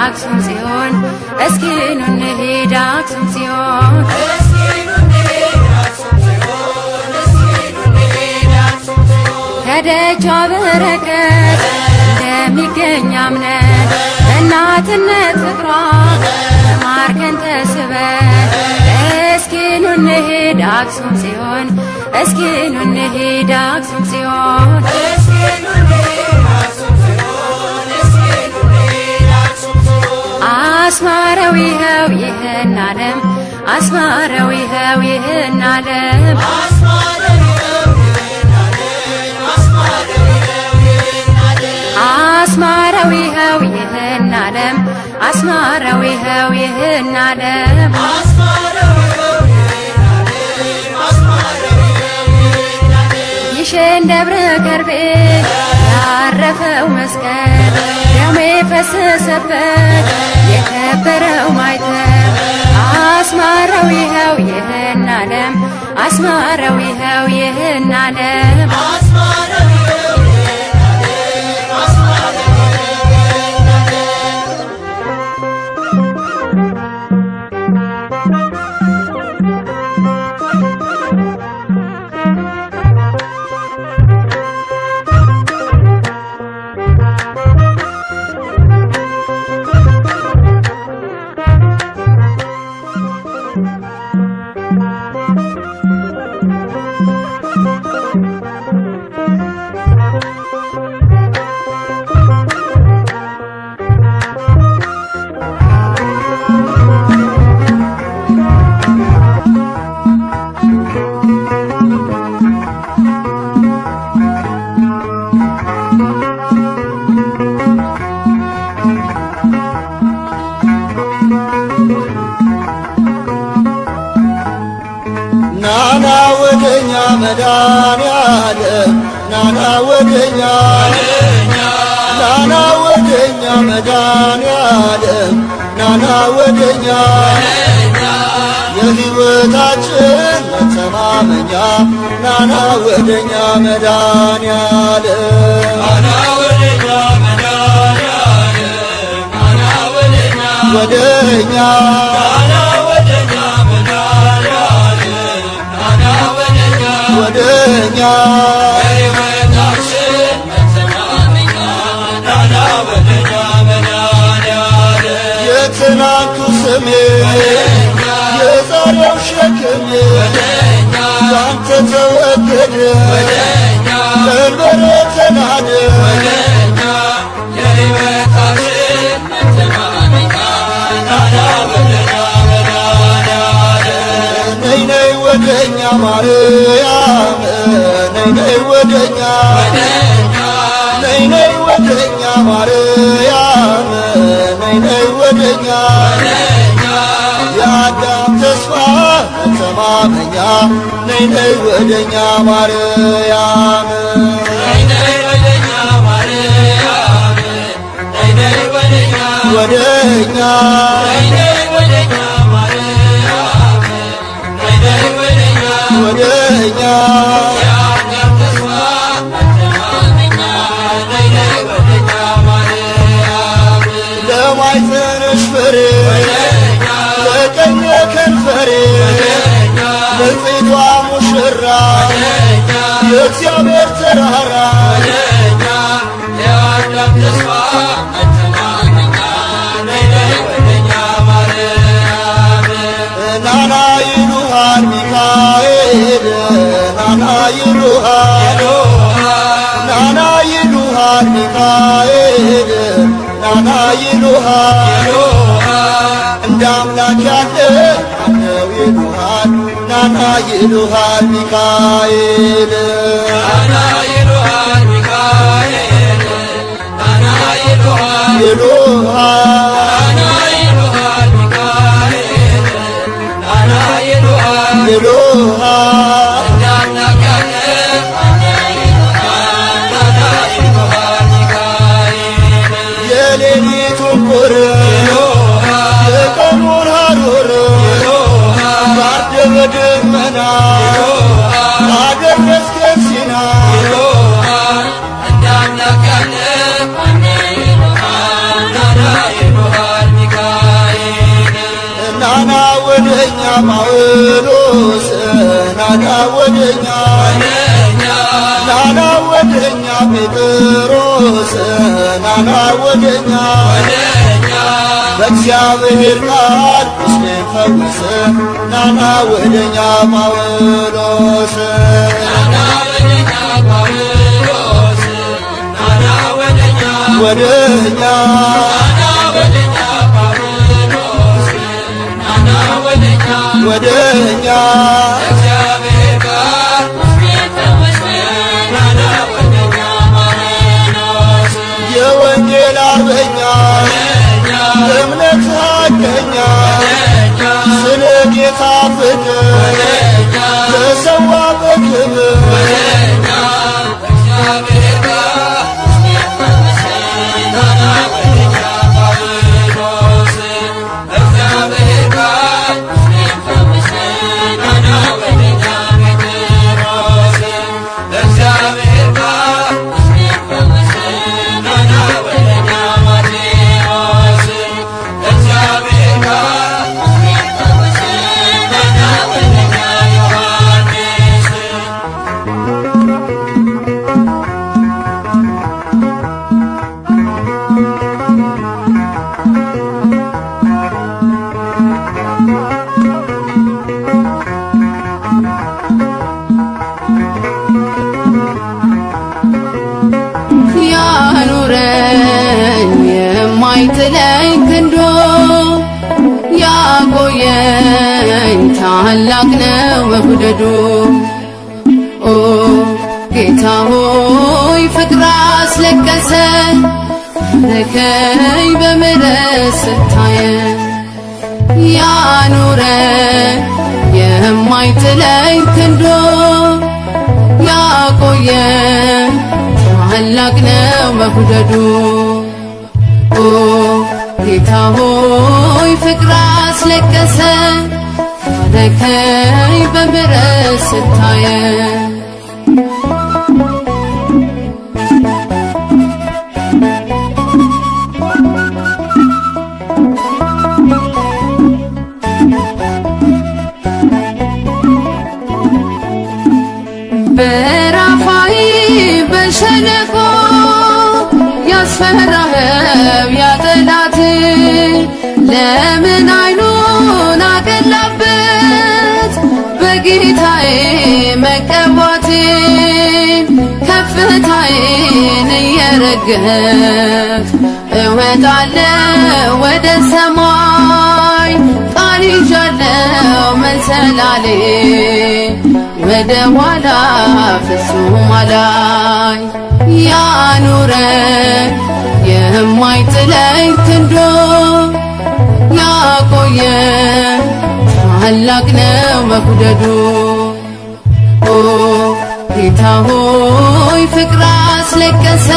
አክሱም ጽዮን እስኪኑ እንሂድ አክሱም ጽዮን ከደጇ በረከት እንደሚገኝ አምነን በእናትነት ፍቅሯ ተማርከን ተስበን እስኪኑ እንሂድ አክሱም ጽዮን እስኪኑ እንሂድ አክሱም ጽዮን አስማረው ይኸው ይህን ዓለም አስማረው ይኸው ይህን ዓለም አስማረው ይኸው ይህን ዓለም አስማረው ይኸው ይህን ዓለም ይሸን ደብረ ከርቤ ያረፈው መስቀል ደሙ የፈሰሰበት የከበረው ማይተብ አስማረው ይኸው ይህን ዓለም አስማረው ይኸው ይህን ዓለም መድኃኒዓለም ናና ወደኛ ናና ወደኛ መድኃኒዓለም ናና ወደኛ የሕይወታችን መተማመኛ ናና ወደኛ መድኃኒዓለም ናና ወደኛ መድኃኒዓለም ናና ወደኛ ወደኛ ወደኛ የሕይወታችን መተማመኛ ናና ወደኛ መድኃኒዓለም የትናንቱ ስሜ የዛሬው ሸክሜ ባንተ ተወገደ ቀንበሬ ተናደ የሕይወታችን መተማመኛ ናና ወደኛ መድኃኒዓለም ነይ ነይ ወደኛ ማርያም ነይ ነይ ወደኛ ነይ ነይ ወደኛ ማርያም ነይ ነይ ወደኛ የአዳም ተስፋ መተማመኛ ነይ ነይ ወደኛ ማርያም ነይ ነይ ወደኛ ማርያም ነይ ነይ ወደኛ ወደኛ ነይ ነይ ወደኛ ማርያም ነይ ነይ ወደኛ ወደኛ የአዳም ተስፋ መተማመኛ ነይ ነይ ወደኛ ማርያም ለማይዘንሽ ፍሬ ለቀኝ ከንፈሬ ለጽዷ ሙሽራ የእግዚአብሔር ተራራ የአዳም ተስፋ መተማመኛ ነይ ነይ ወደኛ ማርያም ናና ይሉሃል ሚካኤል ናና ይሉሃል ናና ይሉሃል ሚካኤል ናና ይሉሃል እንደ አምላክ ያለ አለው ይሉሃል ናና ይሉሃል ሚካኤል ናና ይሉሃል ሚካኤል ናና ይሉሃል ይሉሃል ናና ይሉሃል ሚካኤል ናና ይሉሃል ይሉሃል እንደ አምላክ ያለ አለው ይሉሃል ናና ይሉሃል ሚካኤል የሌሊቱን ቁር የቀኑን ሐሩር ባርደ በደመና አደረስከን ሲና እንደ አምላክ ያለ ናና ይሉሃል ጳውሎስ ናና ወደኛ ናና ወደኛ ጴጥሮስ ናና ወደኛ በእግዚአብሔር ቃል ቁስሌን ፈውስ ናና ወደኛ ጳውሎስ ወደኛ ወደኛ የወንጌል አርበኛ እምነት አገኛ ስለ ጌታ ፍቅር ተሰዋ በክብር የማይጥለኝ ክንዱ ያቆየኝ ታላቅ ነው መውደዱ ኦ ጌታ ሆይ ፍቅር አስለቀሰ ለከኝ በምሕረት ስታየኝ ያኑረኝ የማይጥለኝ ክንዱ ያቆየኝ ታላቅ ነው መውደዱ ኦ ጌታ ሆይ ፍቅር አስለቀሰ ለከኝ በምሕረት ስታየኝ በራፋይ በሸለቆ ያስፈራኸው ያጠላት ለምን አይኑን አቀላበት በጌታዬ መቀባቴን ከፍታዬን እየረገፍ እወጣለሁ ወደ ሰማይ ቃል ይዣለሁ መሰላሌ ወደ ኋላ ፍጹም አላይ ያኑረኝ የማይጥለኝ ክንዱ ያቆየኝ ታላቅ ነው መውደዱ ኦ ጌታ ሆይ ፍቅር አስለቀሰ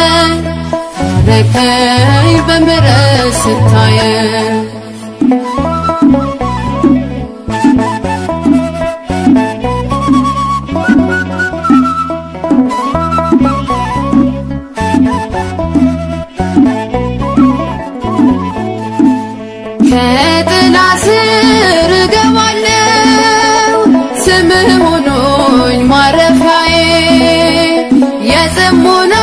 ለከኝ በምሕረት ስታየኝ ከጥላ ስር እገባለሁ ስምህ ሆኖኝ ማረፊያዬ የጽሞና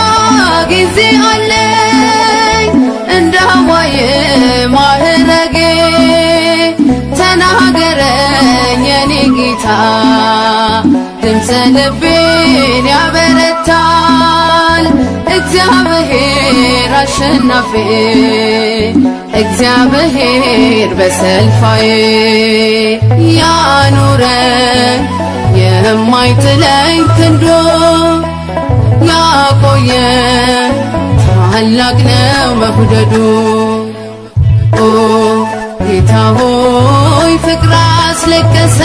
ጊዜ አለኝ እንደ ሐማዬ ማዕረጌ ተናገረኝ የኔ ጌታ ድምፀ ልቤን ያበረታል እግዚአብሔር አሸናፊ እግዚአብሔር በሰልፋዬ ያኑረኝ የማይጥለኝ ክንዱ ያቆየኝ ታላቅ ነው መውደዱ ኦ ጌታ ሆይ ፍቅር አስለቀሰ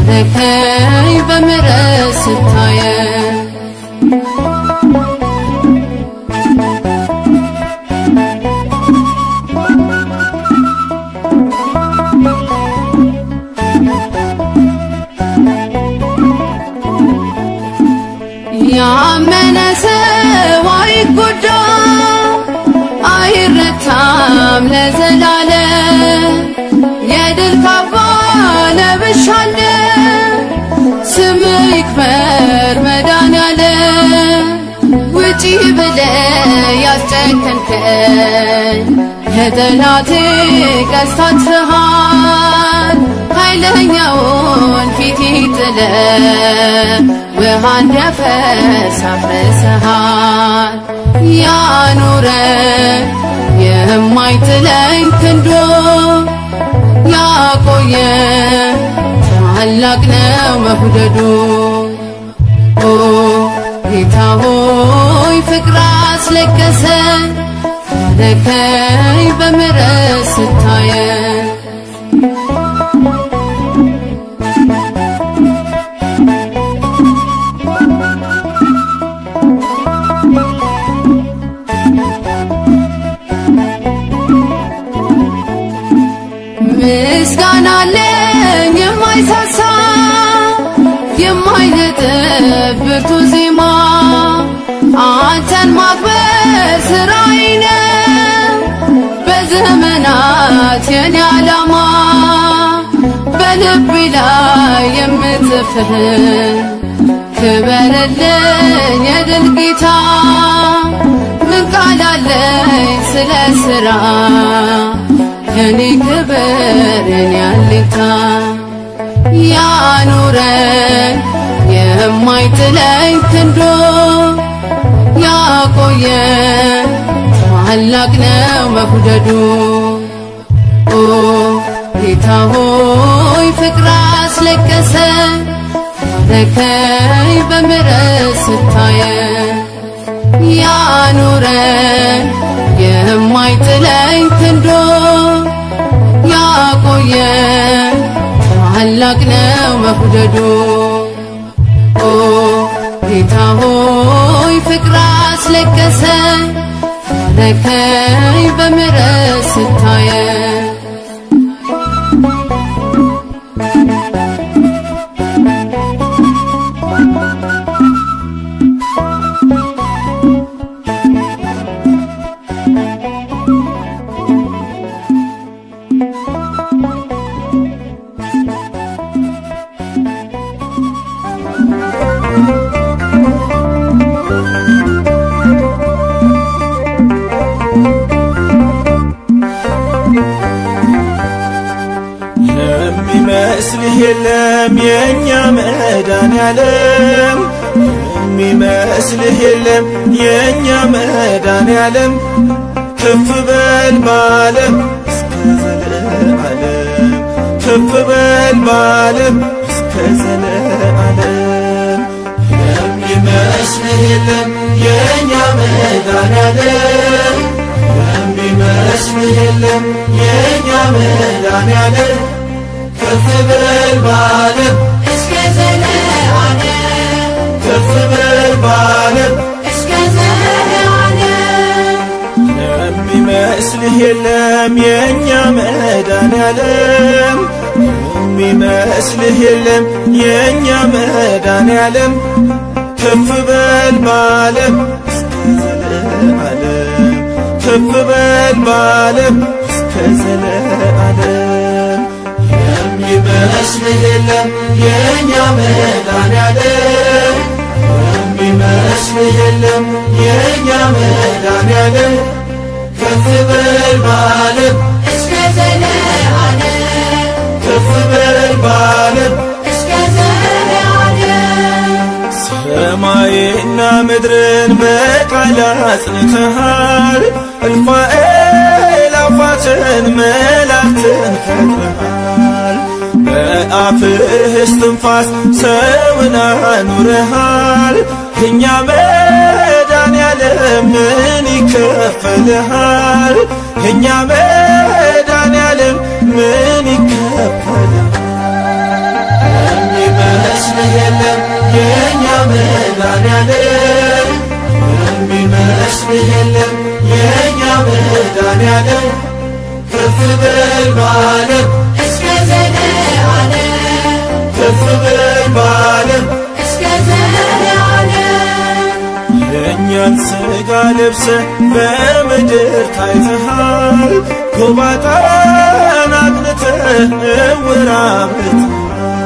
ለከኝ በምሕረት ስታየኝ ያመነ ሰው አይጎዳም አይረታም ለዘላለም የድል ካባ እንሻለን ስምህ ይክበር መድኃኔዓለም ውጪ ብለህ ያስጨከንከን የጠላቴ ቀስት አጥፍተሃል ኃይለኛውን ፊት ጥለህ ውሃ እንደፈስ አፍርሰሃል ያኑረን የማይጥለኝ ክንዱ ያቆየን ታላቅ ነው መውደዱ ጌታ ሆይ ፍቅር አስለቀሰን ታረከኝ በምሕረት ስታየን ምስጋና አለኝ የማይሳሳ የማይነጥፍ ብርቱ ዜማ አንተን ማክበር ስራዬ ነው በዘመናት የኔ ዓላማ በልቤ ላይ የምትጽፍህ ክበርልኝ የድል ጌታ ምን ቃል አለኝ ስለ ሥራ የኔ ክብር የኔ አለኝታ ያኑረን የማይጥለኝ ክንዱ ያቆየን ታላቅ ነው መውደዱ ጌታ ሆይ ፍቅር አስለቀሰን ታረከኝ በምሕረት ስታየን ያኑረን የማይጥለኝ ክንዱ ያቆየን ታላቅ ነው መውደዱ ጌታ ሆይ ፍቅር አስለቀሰን ታረከኝ በምሕረት ስታየን የሚመስልህ የለም የኛ መድኃኔዓለም የሚመስልህ የለም የኛ መድኃኔዓለም ከፍ በል በዓለም እስከ ዘለዓለም ከፍ በል በዓለም እስከ ዘለዓለም የሚመስልህ የለም የኛ መድኃኔዓለም የሚመስልህ የለም የኛ መድኃኔዓለም ከፍ በል በዓለም እስከ ዘለዓለም ከፍ በል በዓለም እስከ ዘለዓለም የሚመስልህ የለም የኛ መድኃኔዓለም የሚመስልህ የለም የኛ መድኃኔዓለም ከፍ በል በዓለም እስከ ዘለዓለም ከፍ በል በዓለም እስከ ዘለዓለም የሚመስልህ የለም የኛ መድኃኔዓለም የሚመስልህ የለም የኛ መድኃኔዓለም ከፍ በል በዓለም እስከ ዘለዓለም ከፍ በል በዓለም እስከ ዘለዓለም ሰማይና ምድርን በቃል አጽንተሃል እልፍ አእላፋትን መላእክትን ፈጥረሃል በአፍህ እስትንፋስ ሰውን አኑረሃል የኛ መድኃኔዓለም ምን ይከፈልሃል የኛ መድኃኔዓለም ምን ይከፈልሃል የሚመስልህ የለም የኛ መድኃኔዓለም የሚመስልህ የለም የኛ መድኃኔዓለም ከፍ በል በዓለም እስከ ዘለዓለም ከፍ በል በዓለም እስከ ዘለዓለም የእኛን ሥጋ ለብሰህ በምድር ታይተሃል ጎባጣን አቅንተህ ዕውር አብርተሃል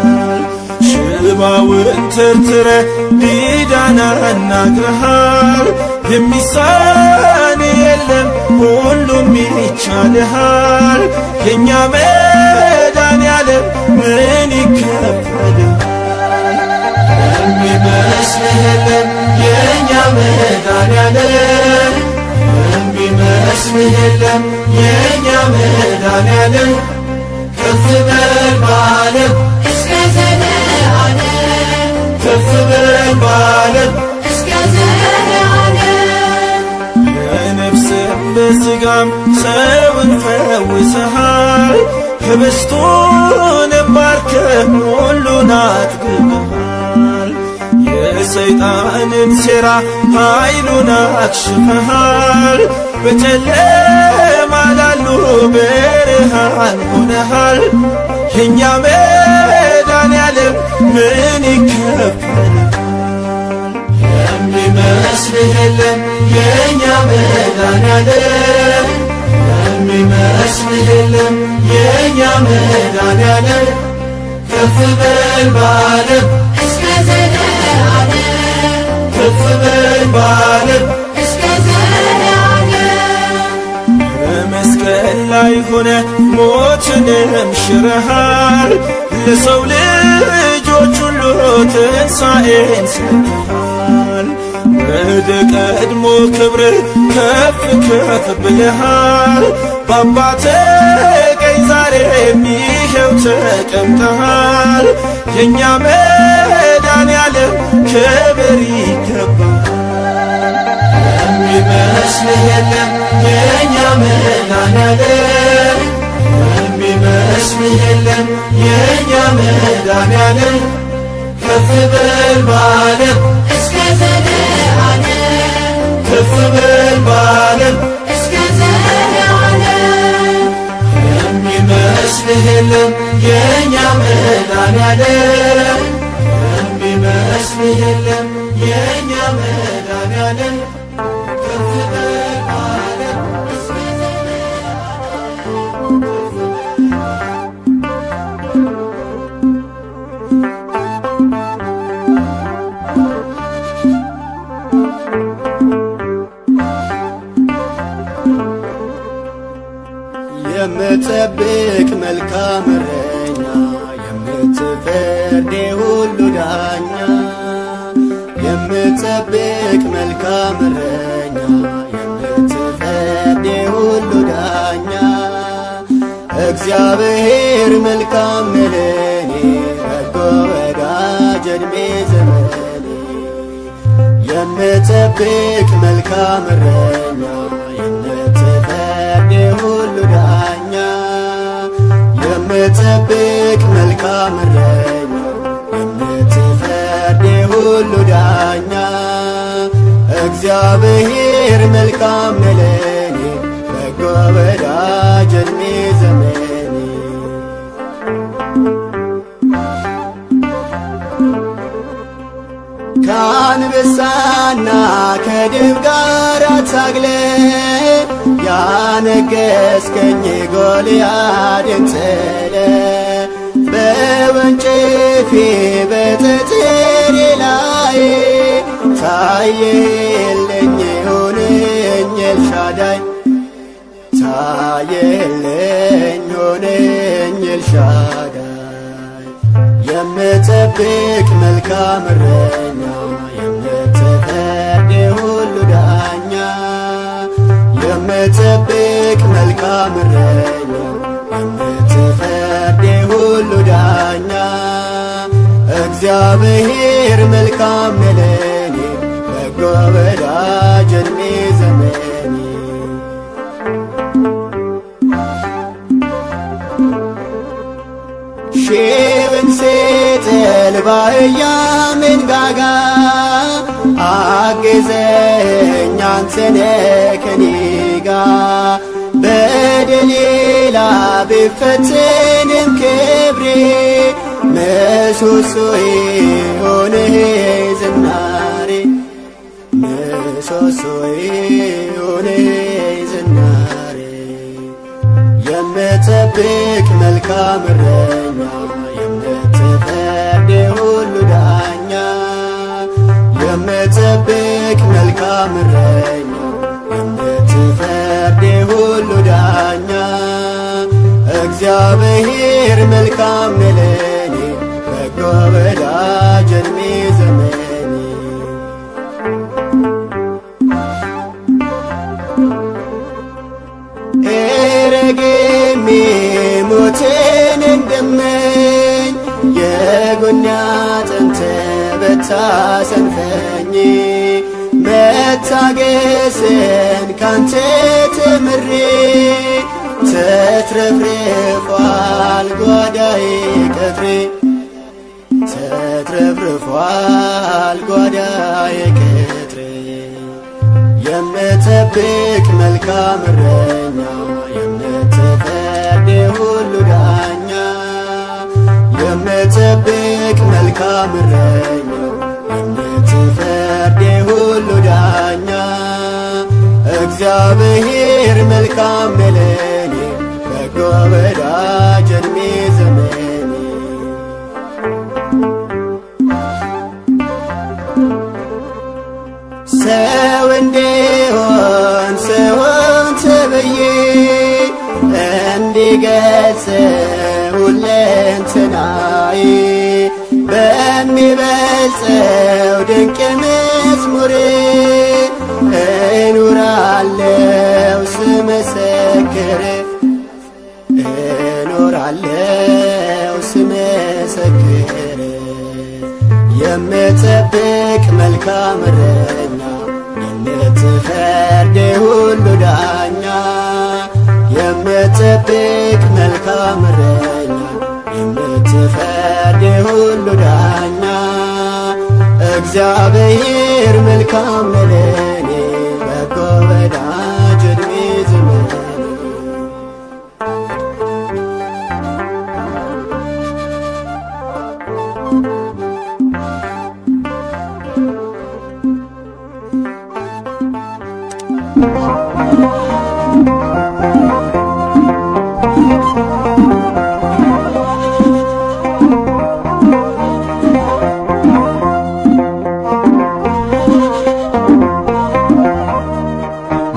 ሽባውን ተርትረ ዲዳን አናግረሃል የሚሳን የለም ሁሉም ይቻልሃል የኛ መድኃኔዓለም ምን ይከፈልሃል የሚመስልህ የለም የኛ መድኃኔዓለም የሚመስልህ የለም የኛ መድኃኔዓለም ከፍ በል በዓለም እስከ ዘለዓለም ከፍ በል በዓለም እስከ ዘለዓለም በነፍስም በሥጋም ሰውን ፈውሰሃል ህብስቱንም ባርከህ ሁሉን አጥግበሃል የሰይጣንን ሴራ ኃይሉን አክሽፈሃል በጨለማ ላሉ ብርሃን ሆነሃል የኛ መድኃኔዓለም ምን ይከፈልሃል የሚመስልህ የለም የኛ መድኃኔዓለም የሚመስልህ የለም የኛ መድኃኔዓለም ከፍ በል በዓለም እስከ ዘለዓለም ከፍ በል በዓለም እስከ ዘለዓለም በመስቀል ላይ ሆነ ሞትንም ሽረሃል ለሰው ልጆች ሁሉ ትንሣኤን ሰጥተሃል ወደ ቀድሞ ክብርህ ከፍ ከፍ ብለሃል በአባትህ ቀኝ ዛሬም ይኸው ተቀምጠሃል የኛ መድኃኔዓለም ክብር ይገባሃል የሚመስልህ የለም የኛ መድኃኔዓለም የሚመስልህ የለም የኛ መድኃኔዓለም ከፍ በል በዓለም እስከ ዘለዓለም ከፍ በል በዓለም እስከ ዘለዓለም የሚመስልህ የለም የኛ መድኃኔዓለም የሚመስልህ የለም የኛ መድኃኔዓለም ከፍ በል በዓለም እስከ ዘለዓለም የምትጠብቅ መልካም እረኛ የምትፈርድ ሁሉ ዳኛ የምትጠብቅ መልካም እረኛ የምትፈርድ ሁሉ ዳኛ እግዚአብሔር መልካም ነው ለኔ በጎ ወዳጅ ዕድሜ ዘመኔ የምትጠብቅ መልካም እረኛ የምትፈርድ ሁሉ ዳኛ የምትጠብቅ መልካም እረኛ የምትፈርድ ሁሉ ዳኛ እግዚአብሔር መልካም ነው ለኔ በጎ ወዳጅ ዕድሜ ዘመኔ ከአንበሳና ከድብ ጋር ታግለ ያነገሥከኝ ጎልያድን ጥለ በወንጭፌ በጠጠሬ ላይ ታየልኝ ሆነኝ ኤልሻዳይ ታየልኝ ሆነኝ ኤልሻዳይ የምትጠብቅ መልካም እረኛ የምትፈርድ ሁሉ ዳኛ የምትጠብቅ መልካም እረኛ የምትፈርድ ሁሉ ዳኛ እግዚአብሔር መልካም ነው ለኔ በጎ ወዳጅ ዕድሜ ዘመኔ ሺውን ሲጥል ባህያ መንጋጋ አግዘኝ አንተነ ከኔ ጋር በደሌላ ብፈትንም ክብሬ ምሰሶዬ ሆነህ ዝናሬ ምሰሶዬ ሆነህ ዝናሬ የምትጠብቅ መልካም እረኛ የምትፈርድ ሁሉ የምትጠብቅ መልካም እረኛ የምትፈርድ ሁሉ ዳኛ እግዚአብሔር መልካም ነው ለኔ በጎ ወዳጅ ዕድሜ ዘመኔ ኤረጌሜ ሞትን እንደመኝ የጎኔ አጥንት በታሰንፈኝ መታገስን ካንተ ተምሬ ተትረፍርፏል ጓዳዬ ቅጥሬ ተትረፍርፏል ጓዳዬ ቅጥሬ የምትጠብቅ መልካም እረኛ የምትፈርድ ሁሉ ዳኛ የምትጠብቅ መልካም እረኛ የምትፈርድ ሁሉ ዳኛ እግዚአብሔር መልካም ነው ለኔ በጎ ወዳጅ ዕድሜ ዘመኔ ሰው እንዲሆን ሰውን ተብዬ እንዲገልጽ ሁለንተናዬ በሚበልጸው ድንቅ መዝሙሬ እኖራለሁ ስመሰክር እኖራለሁ ስመሰክር የምትጠብቅ መልካም እረኛ የምትፈርድ ሁሉ ዳኛ የምትጠብቅ መልካም እረኛ የምትፈርድ ሁሉ ዳኛ እግዚአብሔር መልካም ነው ለኔ በጎ ወዳጅ ዕድሜ ዘመኔ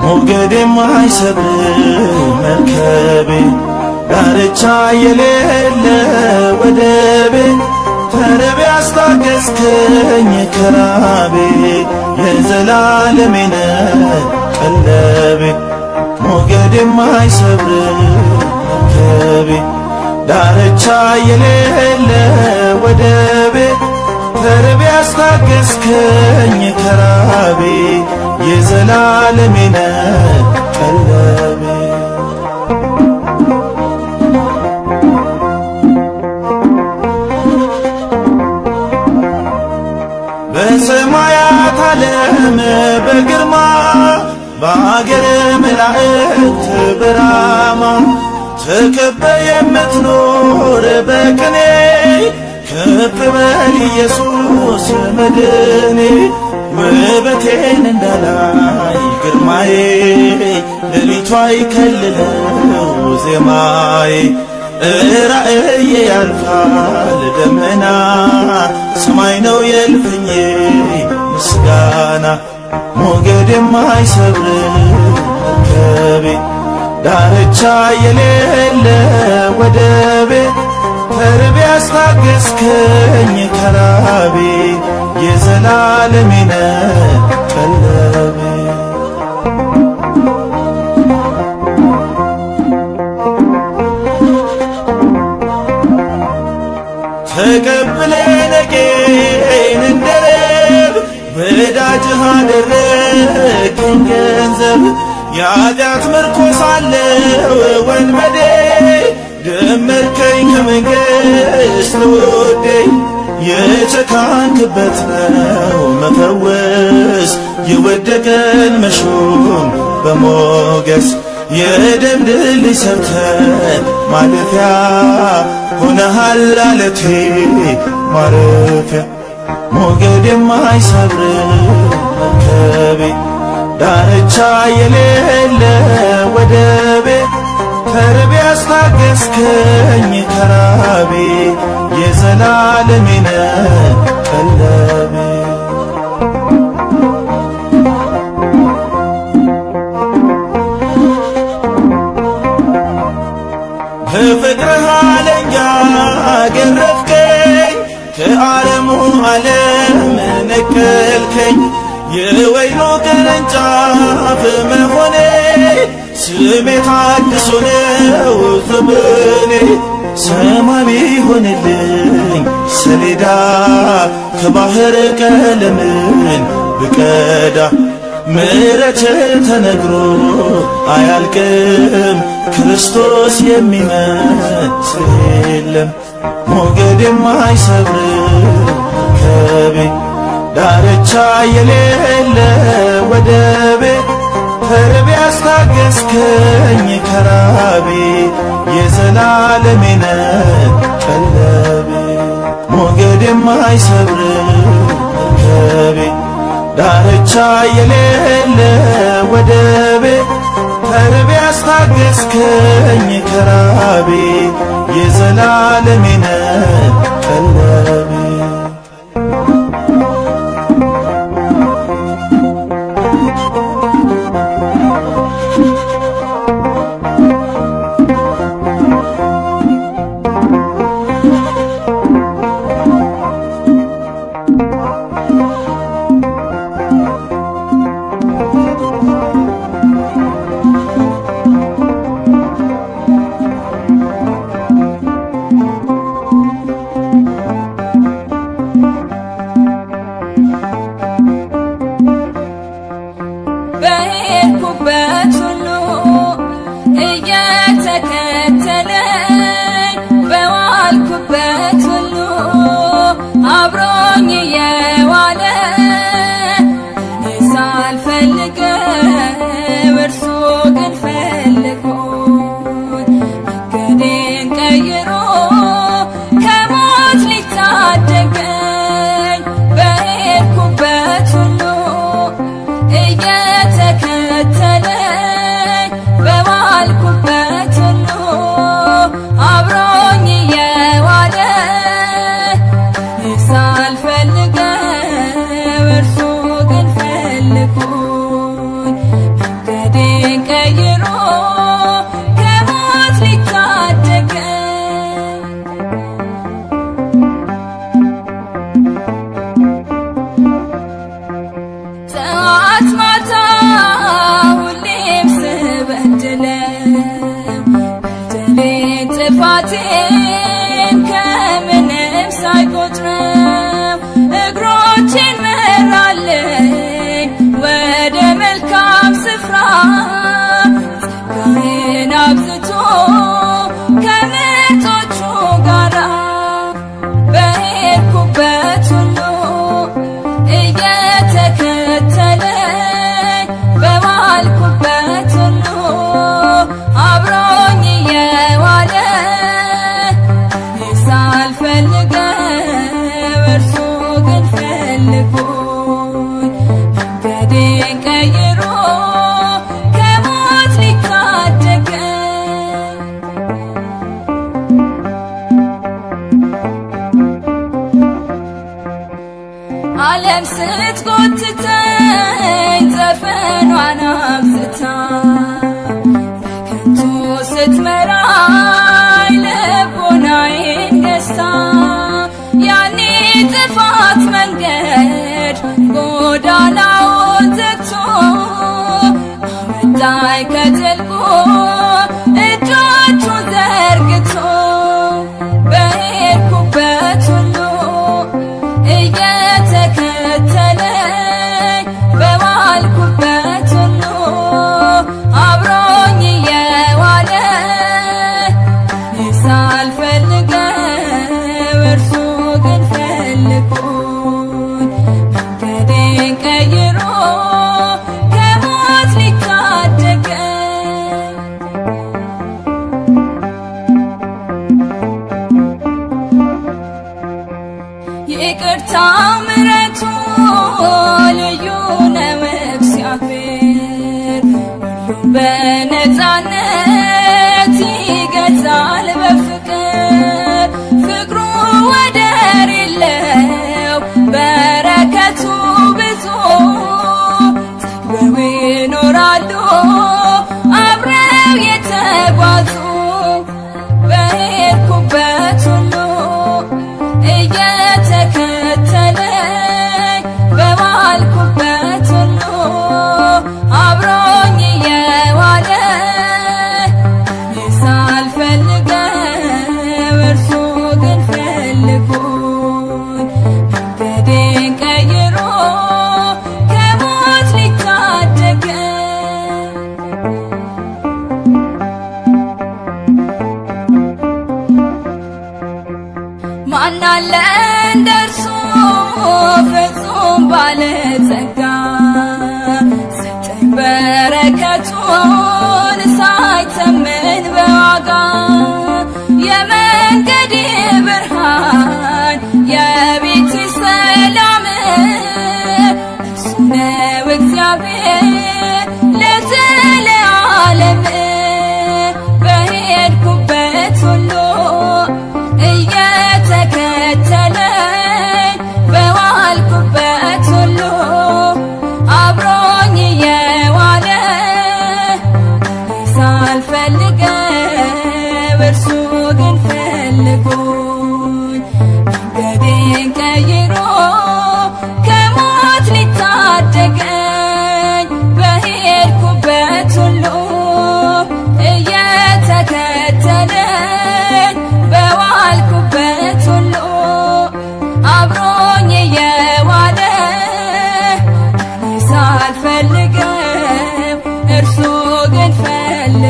ሞገድ የማይሰብር መርከቤ ዳርቻ የሌለ ወደቤ ተርቤ አስታገስከኝ ከራቤ የዘላለሜ ነህ ቀለቤ ሞገድ የማይሰብር መርከቤ ዳርቻ የሌለ ወደቤ ተርቤ አስታገስከኝ ከራቤ የዘላለሜ ነህ ቀለቤ በሰማያት ዓለም በግርማ በአገር መላእክት በራማ ተከበ የምትኖር በቅኔ ከፍ በል ኢየሱስ መድኔ ውበቴን እንዳላይ ግርማዬ ሌሊቷ ይከልለው ዜማዬ ራእዬ ያልፋል ደመና ሰማይ ነው የልፍኜ ምስጋና ሞገድ የማይሰብር መርከቤ ዳርቻ የሌለ ወደቤ ተርቤ አስታገስከኝ ከራቤ የዘላለሜ ነህ ቀለቤ ተቀብለ ነቄን እንደረብ ወዳጅህ አደረግኝ ገንዘብ የኃጢአት ምርኮ ሳለው ወንበዴ ደመርከኝ ከመንግሥት ውዴ የተካንክበት ነው መፈወስ የወደቀን መሾም በሞገስ የደም ድልድይ ሰርተህ ማለፊያ ሆነሃል አለቴ ማረፊያ ሞገድ የማይሰብር መርከቤ ዳርቻ የሌለ ወደቤ ተርቤ አስታገስከኝ ከራቤ የዘላለሜ ነህ ቀለቤ በፍቅርህ አለንጋ ገረፍከኝ ከዓለሙ ዓለም ነቀልከኝ የወይኑ ቅርንጫፍ መሆኔ ስሜ ታድሶ ነው ዘመኔ ሰማይ ቢሆንልኝ ሰሌዳ ከባህር ቀለምን ብቀዳ ምሕረትህ ተነግሮ አያልቅም ክርስቶስ የሚመስል የለም ሞገድ የማይሰብር ከቤት ዳርቻ የሌለ ወደቤ ተርቤ ያስታገስከኝ ከራቤ የዘላለሜ ነህ ቀለቤ ሞገድ የማይሰብር ከቤ ዳርቻ የሌለ ወደቤ ተርቤ ያስታገስከኝ ከራቤ የዘላለሜ ነህ ቀለቤ ዓለም ስትጎትተኝ ዘፈኗን አብዝታ በከንቱ ስትመራኝ ልቦናዬን ገዝታ ያኔ ጥፋት መንገድ ጎዳናውን ዘግቶ አወጣኝ ከጥልቁ እጆቹን ዘርግቶ በሄድኩበት ሁሉ እየተከተለኝ በዋልኩበት ሁሉ አብሮኝ እየዋለ ሳልፈልገው እርሱ ግን ፈልጎኝ መንገዴን ቀይሮ ከሞት ሊታደገኝ ይቅርታው ምሕረቱ ልዩ ነው እግዚአብሔር ሁሉም በነፃነት ይገዛል በፍቅር ፍቅሩ ወደር የለው በረከቱ ብዙ ተግበው ይኖራሉ አብረው የተጓዙ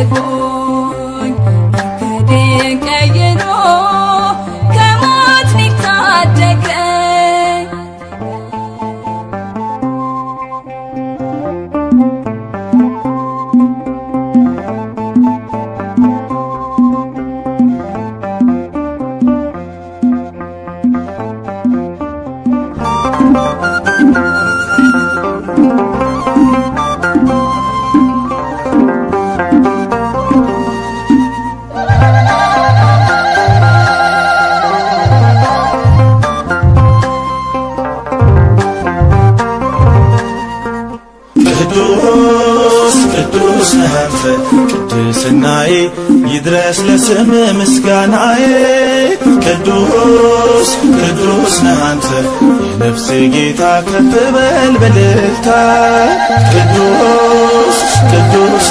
ፈልጎኝ መንገዴን ቀይሮ ከሞት ሊታደገኝ ቅዱስ ነህ አንተ ቅድስናዬ ይድረስ ለስም ምስጋናዬ ቅዱስ ነህ አንተ የነፍሴ ጌታ ከፍ በል በልልታ ቅዱስ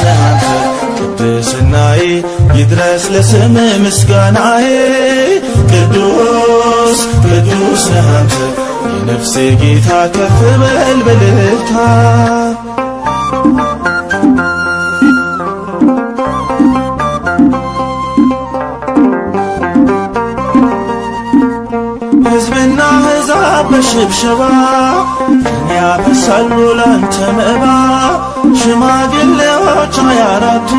ነህ አንተ ቅድስናዬ ይድረስ ለስም ምስጋናዬ ቅዱስ ነህ አንተ የነፍሴ ጌታ ከፍ በል በልልታ ሕዝብና አሕዛብ በሽብሸባ ቀን ያፈሳሉ ላንተ መባ ሽማግሌዎች 24ቱ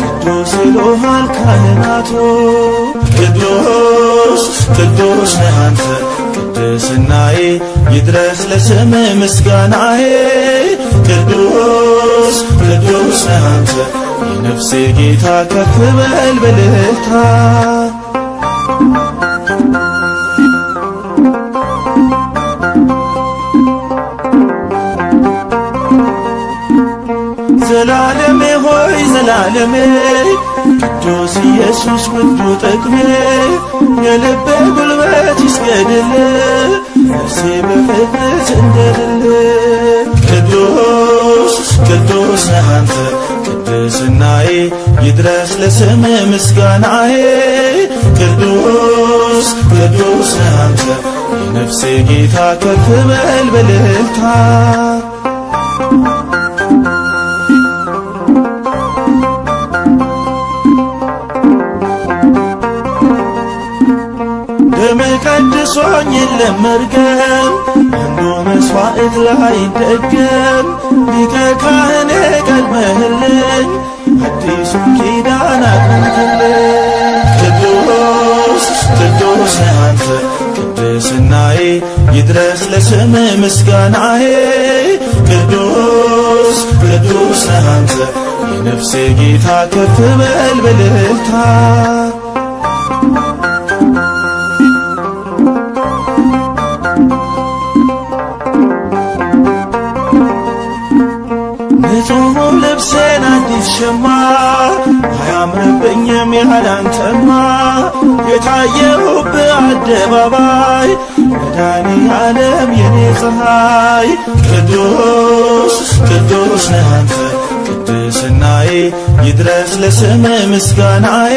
ቅዱስ ይሉሃል ካህናቱ ቅዱስ ነህ አንተ ቅድስናዬ ይድረስ ለስም ምስጋናዬ ቅዱስ ነህ አንተ የነፍሴ ጌታ ከፍ በል በልልታ ዘላለሜ ሆይ ዘላለሜ ቅዱስ ኢየሱስ ውዱ ጥቅሜ የልቤ ጉልበት ይስገድል ነፍሴ በፍቅር ትንደድል ቅዱስ ነህ አንተ ቅድስናዬ ይድረስ ለስም ምስጋናዬ ቅዱስ ነህ አንተ የነፍሴ ጌታ ከፍ በል በልልታ ደም ቀድሶኝ የለም መርገም አንዱ መስዋዕት ላይ ደገም ሊቀ ካህኔ ቀድመህልኝ አዲሱን ኪዳን አቅንትልኝ ቅዱስ ነህ አንተ ቅድስናዬ ይድረስ ለስም ምስጋናዬ ቅዱስ ነህ አንተ የነፍሴ ጌታ ከፍ በል በልልታ ንጹሕ ልብሴን አዲስ ሸማ አያምርብኝም ያላንተማ የታየሁብህ አደባባይ መድኃኔዓለም የኔ ፀሐይ ቅዱስ ነህ አንተ ቅድስናዬ ይድረስ ለስም ምስጋናዬ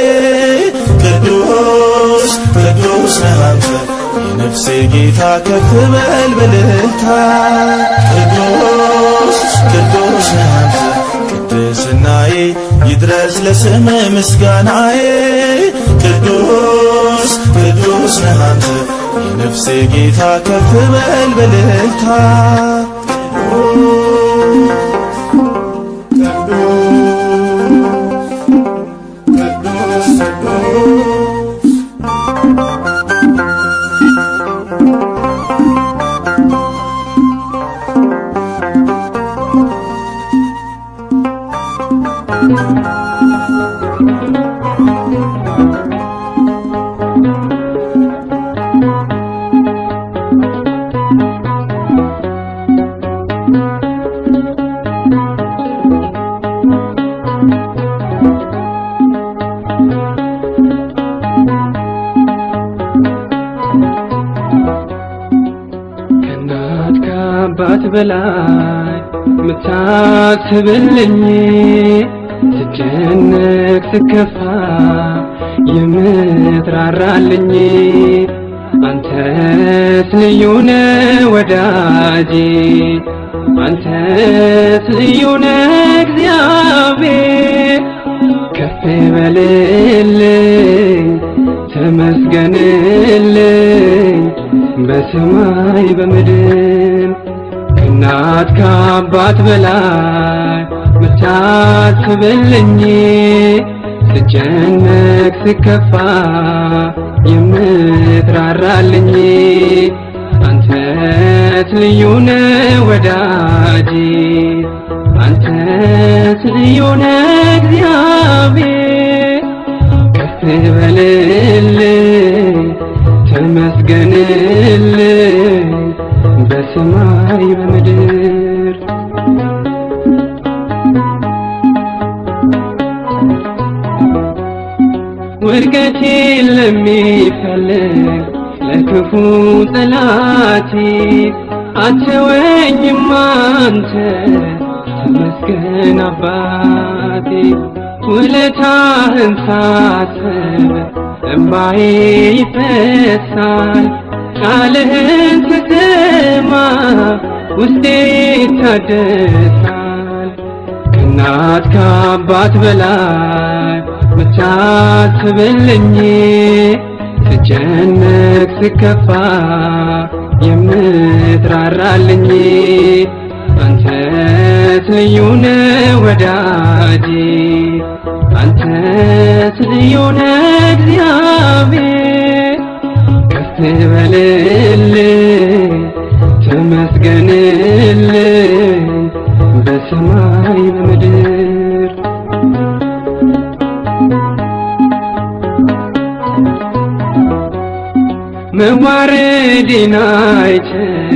ቅዱስ ነህ አንተ የነፍሴ ጌታ ከፍ በል በልልታ ቅዱስ ነህ አንተ ቅድስናዬ ይድረስ ለስም ምስጋናዬ ቅዱስ ነህ አንተ የነፍሴ ጌታ ከፍ በል በልልታ ከእናት ከአባት በላይ ምታስብልኝ ስጨነቅ ስከፋ የምትራራልኝ አንተስ ልዩ ነህ ወዳጄ አንተስ ልዩ ነህ እግዚአብሔር በልልኝ ተመስገንልኝ በሰማይ በምድር ከእናት ከአባት በላይ ምታስብልኝ ስጨነቅ ስከፋ የምትራራልኝ አንተስ ልዩ ነህ ወዳጄ አንተስ ልዩ ነህ እግዚአብሔር ከፍ በልልኝ ተመስገንልኝ በሰማይ በምድር ውድቀቴን ለሚፈልግ ለክፉ ጠላቴ አትተወኝም አንተ ተመስገን አባቴ ውለታህን ሳስብ እምባዬ ይፈሳል ቃልህን ስሰማ ውስጤ ይታደሳል ከእናት ከአባት በላይ ምታስብልኝ ስጨነቅ ስከፋ የምትራራልኝ አንተስ ልዩ ነህ ወዳጄ አንተስ ልዩ ነህ እግዚአብሔር ከፍ በልልኝ ተመስገንልኝ በሰማይ በምድር መዋረዴን አይተህ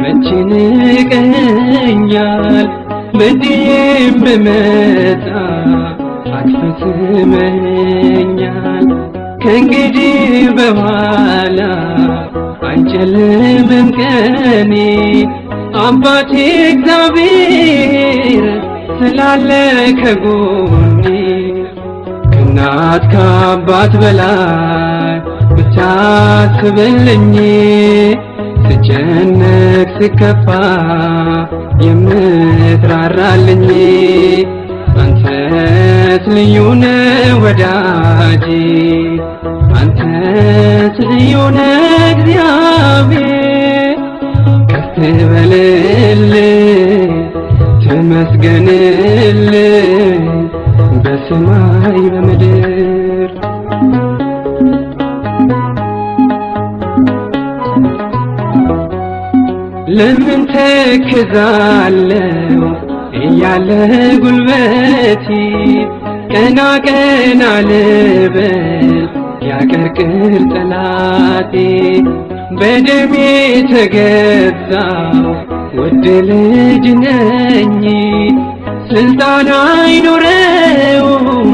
መቼ ንቀኸኛል በድዬም ብመጣ አትፈጽመኛል ከእንግዲህ በኋላ አይጨልምም ቀኔ አባቴ እግዚአብሔር ስላለ ከጎኔ ከእናት ከአባት በላይ ምታስብልኝ ስጨነቅ ስከፋ የምትራራልኝ አንተስ ልዩ ነህ ወዳጄ አንተስ ልዩ ነህ እግዚአብሔር ከፍ በልልኝ ተመስገንልኝ በሰማይ በምድር ለምን ተክዛለሁ እያለ ጉልበቴ ቀና ቀና ልበል ያቀርቅር ጠላቴ በደሜ ተገዛው ውድ ልጅ ነኝ ስልጣን አይኖረውም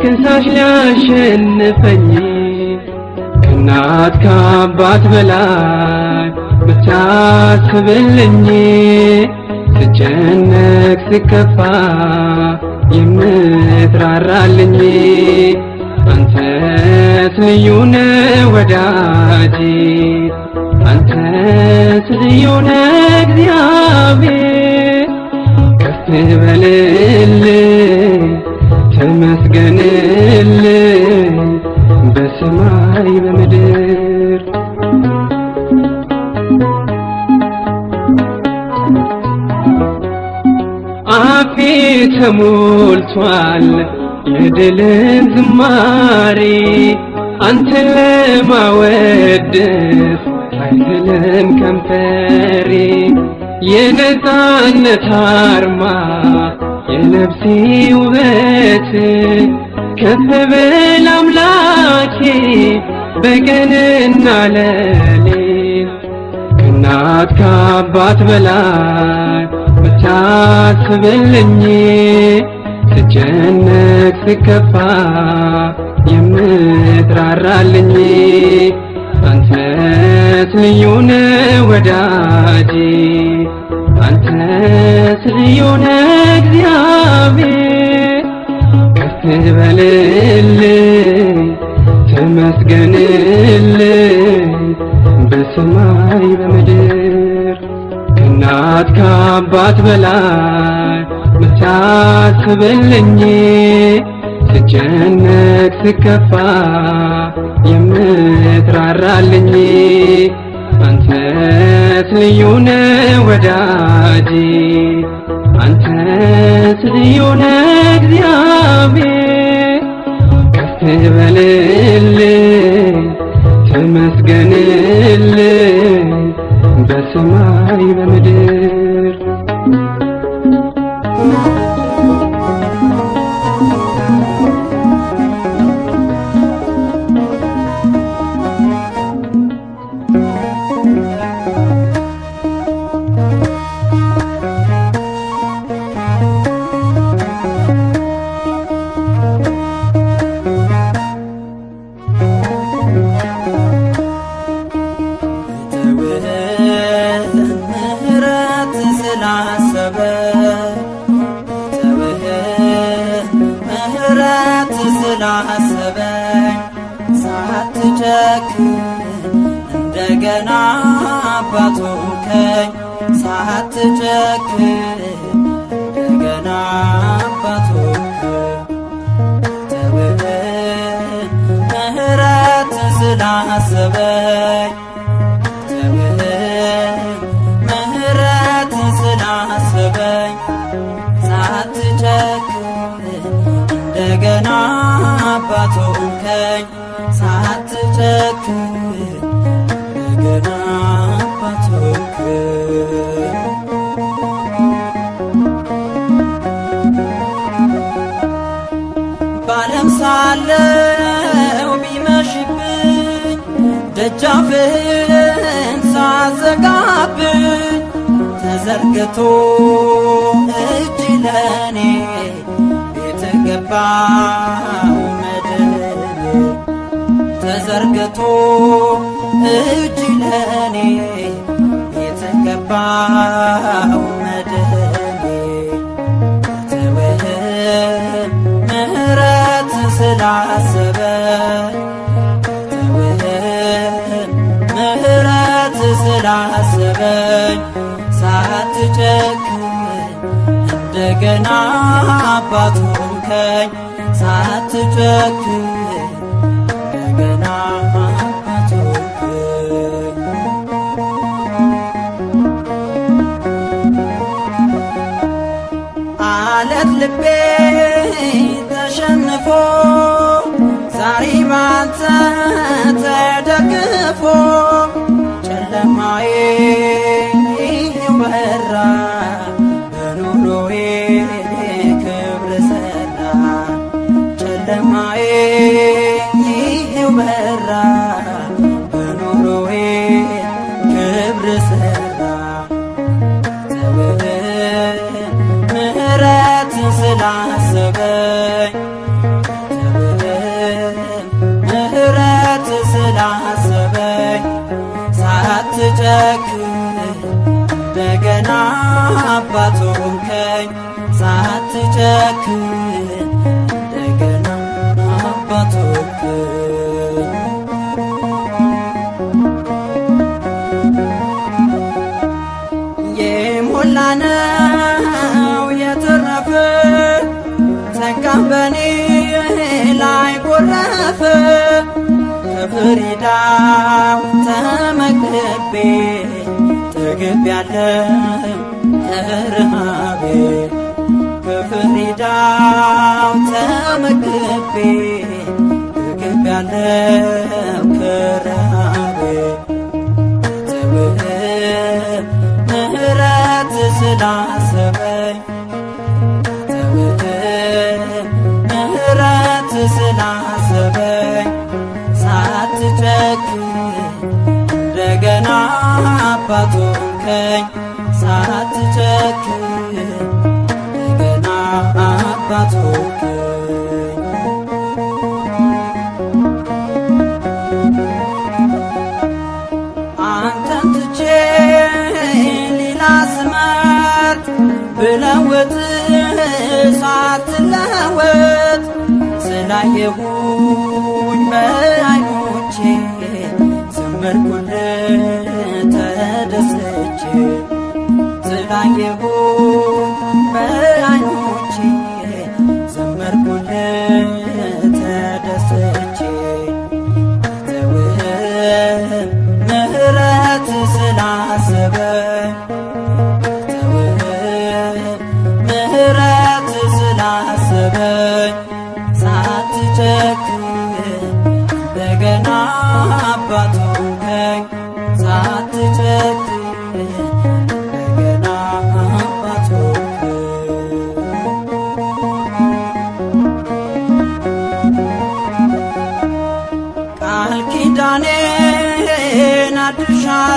ከሳሽ ሊያሸንፈኝ ከእናት ከአባት በላይ ምታስብልኝ ስጨነቅ ስከፋ የምትራራልኝ አንተስ ልዩ ነህ ወዳጄ አንተስ ልዩ ነህ እግዚአብሔር ከፍ በልልኝ ተመስገንልኝ በሰማይ በምድር አፌ ተሞልቷል የድልን ዝማሬ አንተን ለማወደስ አይዝልም ከንፈሬ የነፃነት አርማ የነፍሴ ውበት ከፍ በል አምላኬ በቀንና ሌሊት ከእናት ከአባት በላይ ምታስብልኝ ስጨነቅ ስከፋ የምትራራልኝ አንተስ ልዩ ነህ ወዳጄ አንተስ ልዩ ነህ እግዚአብሔር ከፍ በልልኝ ተመስገንልኝ በሰማይ በምድር ከእናት ከአባት በላይ ምታስብልኝ ስጨነቅ ስከፋ የምትራራልኝ አንተስ ልዩ ነህ ወዳጄ አንተስ ልዩ ነህ እግዚአብሔር ከፍ በልልኝ ተመስገንልኝ በሰማይ በምድር እንደገና አባቶከኝ ሳትጨክን እንደገና አባቶከኝ ተውህ ምህረት ስላሰበኝ ተውህ ምህረት ስላሰበኝ ሳትጨክን እንደገና አባቶከኝ ሳትጨክን እንደገና አባቶከኝ ባለም ሳለው ቢመሽብኝ ደጃፍህን ሳዘጋብኝ ተዘርግቶ እጅ ለኔ ቤት ገባው መድኔ ተዘርግቶ እጅ ለኔ ቤት ገባው መድኔ ተውህ ምህረት ስላሰበኝ ተውህ ምህረት ስላሰበኝ ሳትጨክን እንደገና አባቶከኝ ሳትጨክን እንደገና አባቶከኝ አለት ልቤ ተሸንፎ ዛሬ ባንተ ተደግፎ ጨለማዬ በራ በኑሮዬ ክብር ሰራ ጨለማዬ በራ በኑሮዬ ክብር ሰራ ተውህ ምህረት ስላሰበኝ ተውህ ምህረት ስላሰበኝ ሳትጨክን እንደገና አባቶከኝ ሳትጨክን እንደገና አባቶከኝ የሞላነው የተረፈ ጸጋም በኔ ላይ ጎረፈ ከፍሪዳው ተመግቤ ጠግቤያለሁ ከረሃቤ ከፍሪዳው ተመግቤ ጠግቤያለሁ ከረሃቤ ተውህ ምህረት ስላሰበኝ ተውህ ምህረት ስላሰበኝ ሳትጨክን እንደገና አባቶከኝ ሳትጨክን እንደገና አባቶከኝ አንተን ትቼ ሌላ ስመርጥ ብለውጥ ሳትለወጥ ስላየሁኝ በዓይኖቼ ዘመርኩልህ ተደስቼ ስላየሁኝ በዓይኖቼ ዘመርኩልህ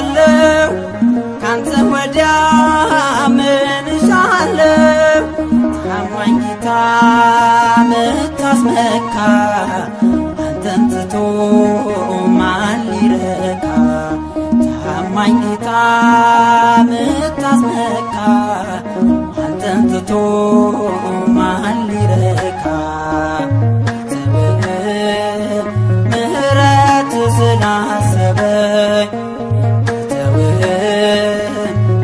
እኖራለሁ ካንተ ወዲያ ምን እሻለሁ ታማኝ ጌታ ምታስመካ አንተን ትቶ ማን ሊረካ ታማኝ ጌታ ምታስመካ አንተን ትቶ ማን ሊረካ ምህረት ስላሰበኝ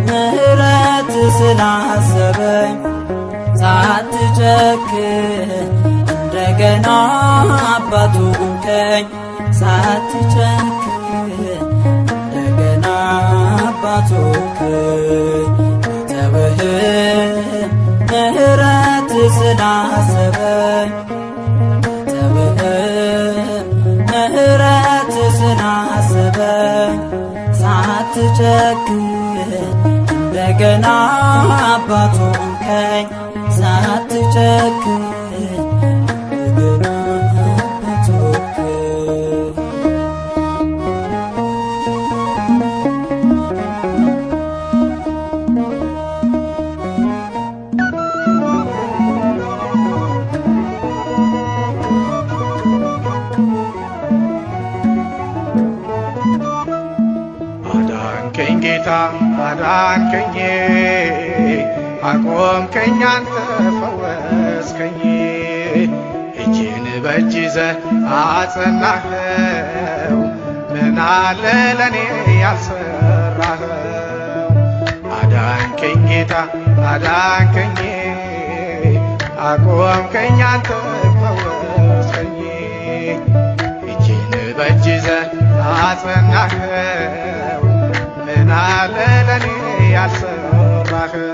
ምህረት ስላሰበኝ ሳትጨክን እንደገና አባቱ ሆንከኝ ሳትጨክን እንደገና አባቱ ሆንከኝ ተውህም ምህረት ስላሰበኝ ተውህም ምህረት ስላሰበኝ ሳትጨክን እንደገና አባቱ ሆንከኝ ሳትጨክን እንደገና አባቱ ሆንከኝ አዳንከኝ ጌታ አዳንከኝ አቆምከኝ አንተ ፈወስከኝ እጄን በእጅ ይዘህ አጸናኸው ምን አለ ለኔ ያልሰራኸው አዳንከኝ ጌታ አዳንከኝ አቆምከኝ አንተ ፈወስከኝ እጄን በእጅ ይዘህ አጸናኸው ምን አለ ለኔ ያልሰራኸው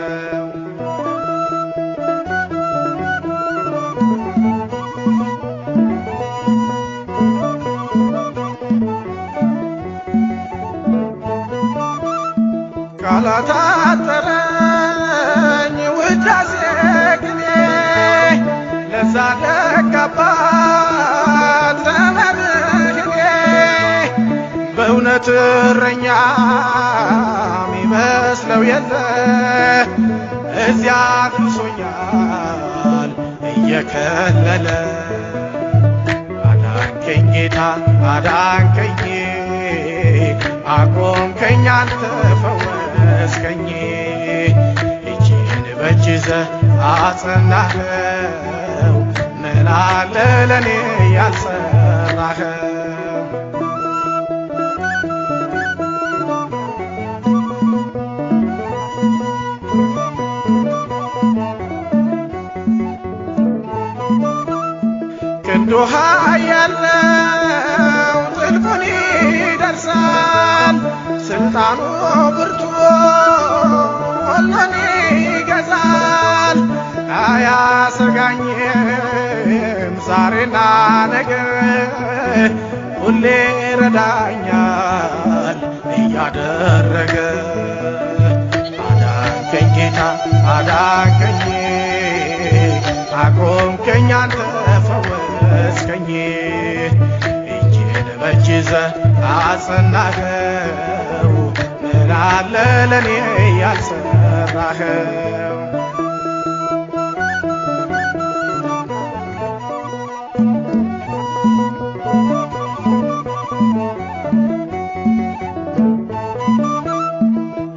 ቃላት አጠረኝ ውዳሴ ቅኔ ለዛ ደግ አባት ለመድህኔ በእውነት እረኛ ሚመስለው የለ እዚያ አድርሶኛል እየከለለ አዳንከኝ ጌታ አዳንከኝ አቆምከኝ አንተ ፈወስከኝ እጄን በእጅ ይዘህ አጸናኸው ምን አለ ለኔ ያልሰራኸው ክንዱ ኃያል ነው ጥልቁን ይደርሳል ስልጣኑ ብርቱ ሁሉን ይገዛል አያሰጋኝም ዛሬና ነገ ሁሌ ረዳኛል እያደረገ አዳንከኝ ጌታ አዳንከኝ አቆምከኝ አንተ ፈወስከኝ እጄን በእጅ ይዘህ አጸናኸው ምን አለ ለኔ ያልሰራኸው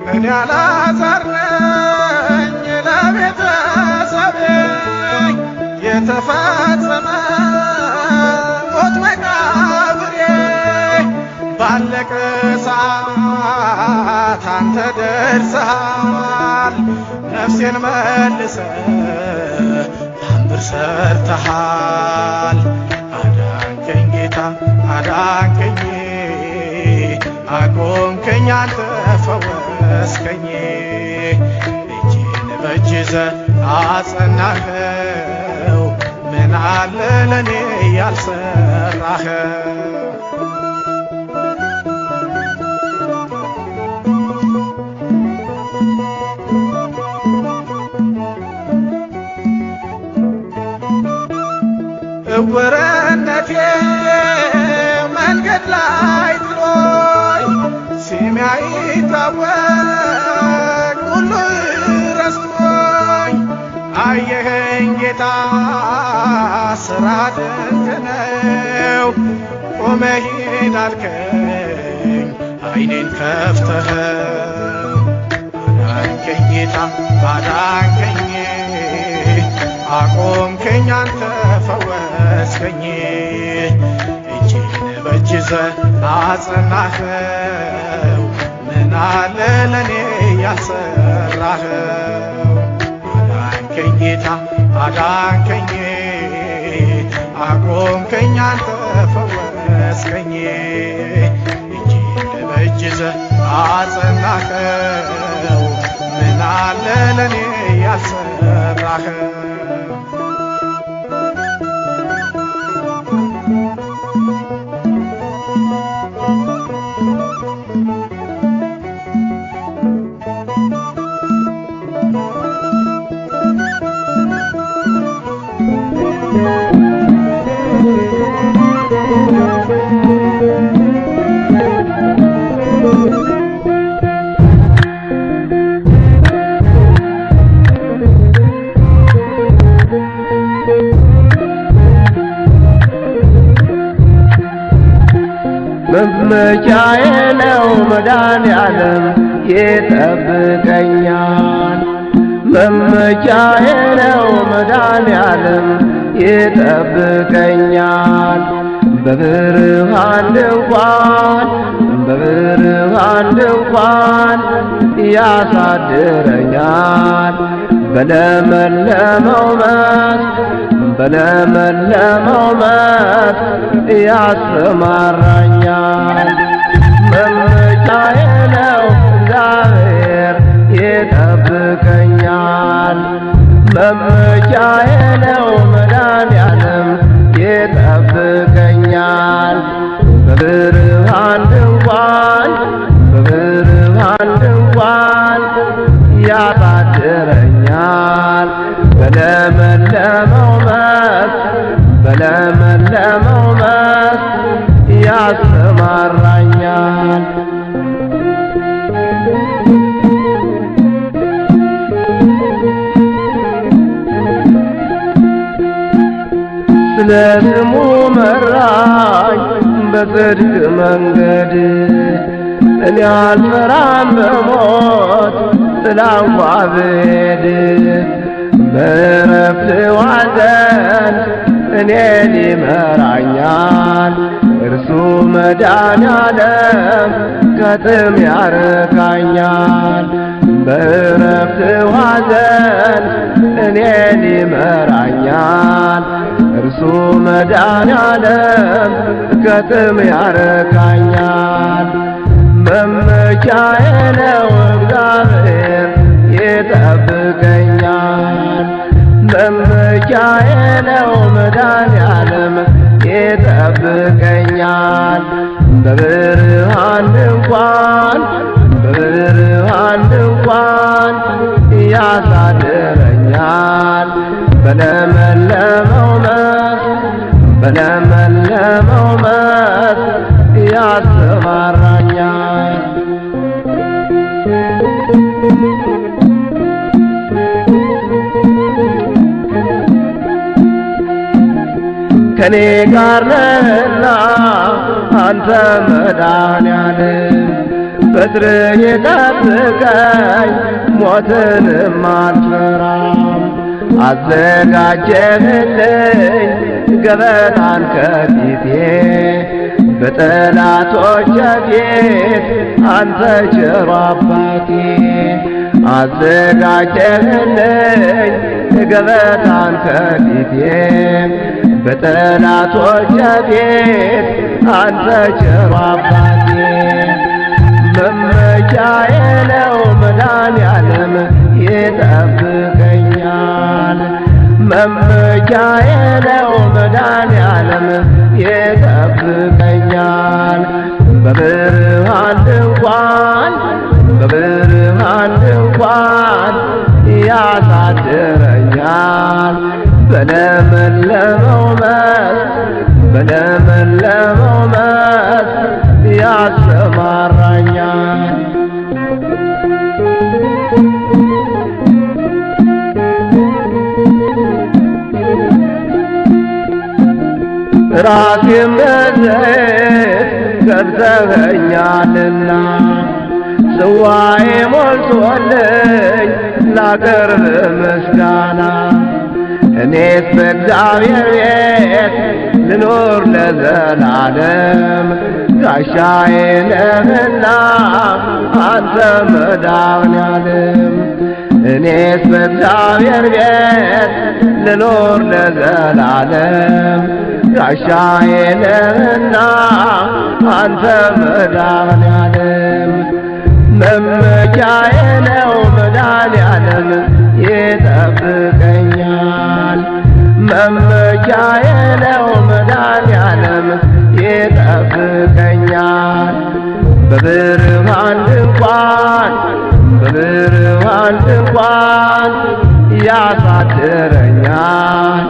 እኔ አልዓዛር ነኝ ለቤተሰቤ የተፈጸመ ሞት መቃብሬ ባለቀ ሰዓት አንተ ደርሰሃል ነፍሴን መልሰህ ታምር ሰርተሃል አዳንከኝ ጌታ አዳንከኝ አቆምከኝ አንተ ፈወስከኝ እጄን በእጅ ይዘህ አጸናኸው ምን አለ ለኔ ያልሰራኸው እውርነቴ መንገድ ላይ ጥሎኝ ስሜ አይታወቅ ሁሉ ረስቶኝ አየኸኝ ጌታ ስራ ድንቅ ነው ቆመህ ሂድ አልከኝ አይኔን ከፍተኸው አዳንከኝ ጌታ አዳንከኝ አቆምከኝ አንተ ፈወስከኝ እጄን በእጅ ይዘህ አጸናኸው ምን አለ ለኔ ያልሰራኸው አዳንከኝ ጌታ አዳንከኝ አቆምከኝ አንተ ፈወስከኝ እጄን በእጅ ይዘህ አጸናኸው ምን አለ ለኔ ያልሰራኸው መመኪያዬ ነው መድኃኔዓለም ይጠብቀኛል መመኪያዬ ነው መድኃኔዓለም ይጠብቀኛል በብርሃን ድንኳን ያሳድረኛል በለመለመው መስክ ያሰማራኛል መመኪያዬ ነው እግዚአብሔር ይጠብቀኛል መመኪያዬ ነው መድኃኔዓለም ይጠብቀኛል በብርሃን ድንኳን ያሳድረኛል በለመለመው መስክ ያሰማራኛል ስለ ስሙ መራኝ በጽድቅ መንገድ እኔ አልፈራም በሞት ጥላ እንኳ ብሄድ በዕረፍት ዋዘን እኔን ይመራኛል እርሱ መድኃኔዓለም ከጥም ያረካኛል በዕረፍት ዋዘን እኔን ይመራኛል እርሱ መድኃኔዓለም ከጥም ያረካኛል መመኪያዬ ነው እግዚአብሔር ይጠብቀኛል መመኪያዬ ነው መድኃኔዓለም ይጠብቀኛል በብርሃን ድንኳን ያሳድረኛል በለመለመው መስክ ያሰማራኛል ከኔ ጋር ነህና አንተ መድኃኔዓለም በትርህ የጠብቀኝ ሞትንም አልፈራም አዘጋጀህልኝ ገበታን ከፊቴ በጠላቶቼ ፊት አንተ ቸሩ አባቴ አዘጋጀህልኝ ገበታን ከፊቴ በጠላቶቼ ፊት አንተ ቸሩ አባቴ መመኪያዬ ነው መድኃኔዓለም ይጠብቀኛል መመኪያዬ ነው መድኃኔዓለም ይጠብቀኛል በብርሃን ድንኳን ያሳድረኛል በለመለመው መስክ ያሰማራኛል ራሴን በዘይት ገብተኸኛልና ጽዋዬ ሞልቶልኝ ላቀርብ ምስጋና እኔስ በእግዚአብሔር ቤት ልኖር ለዘላለም ጋሻዬ ነህና አንተ መድኃኔዓለም እኔስ በእግዚአብሔር ቤት ልኖር ለዘላለም ጋሻዬ ነህና አንተ መድኃኔዓለም መመኪያዬ ነው መድኃኔዓለም ይጠብቀኛል መመኪያዬ ነው መድኃኔዓለም ይጠብቀኛል በብርሃን ድንኳን ያሳድረኛል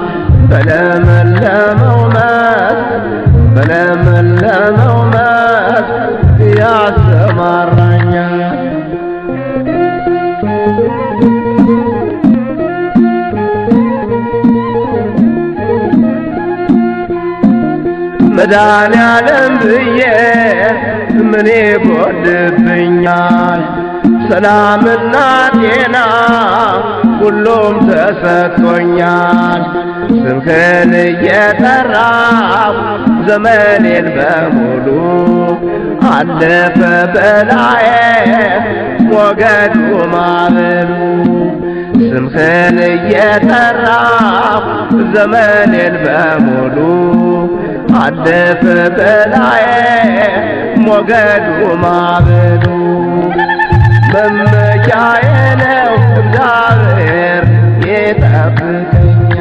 በለመለመው መስክ ያሰማራኛል መድኃኔዓለም ብዬ ምን ይጎድብኛል ሰላምና ጤና ሁሉም ተሰጥቶኛል ስምህን እየጠራሁ ዘመኔን በሙሉ አለፈ በላዬ ሞገዱ ማዕበሉ ስምህን እየጠራሁ ዘመኔን በሙሉ አለፈ በላዬ ሞገዱ ማዕበሉ መመኪያዬ ነው እግዚአብሔር ይጠብቀኛል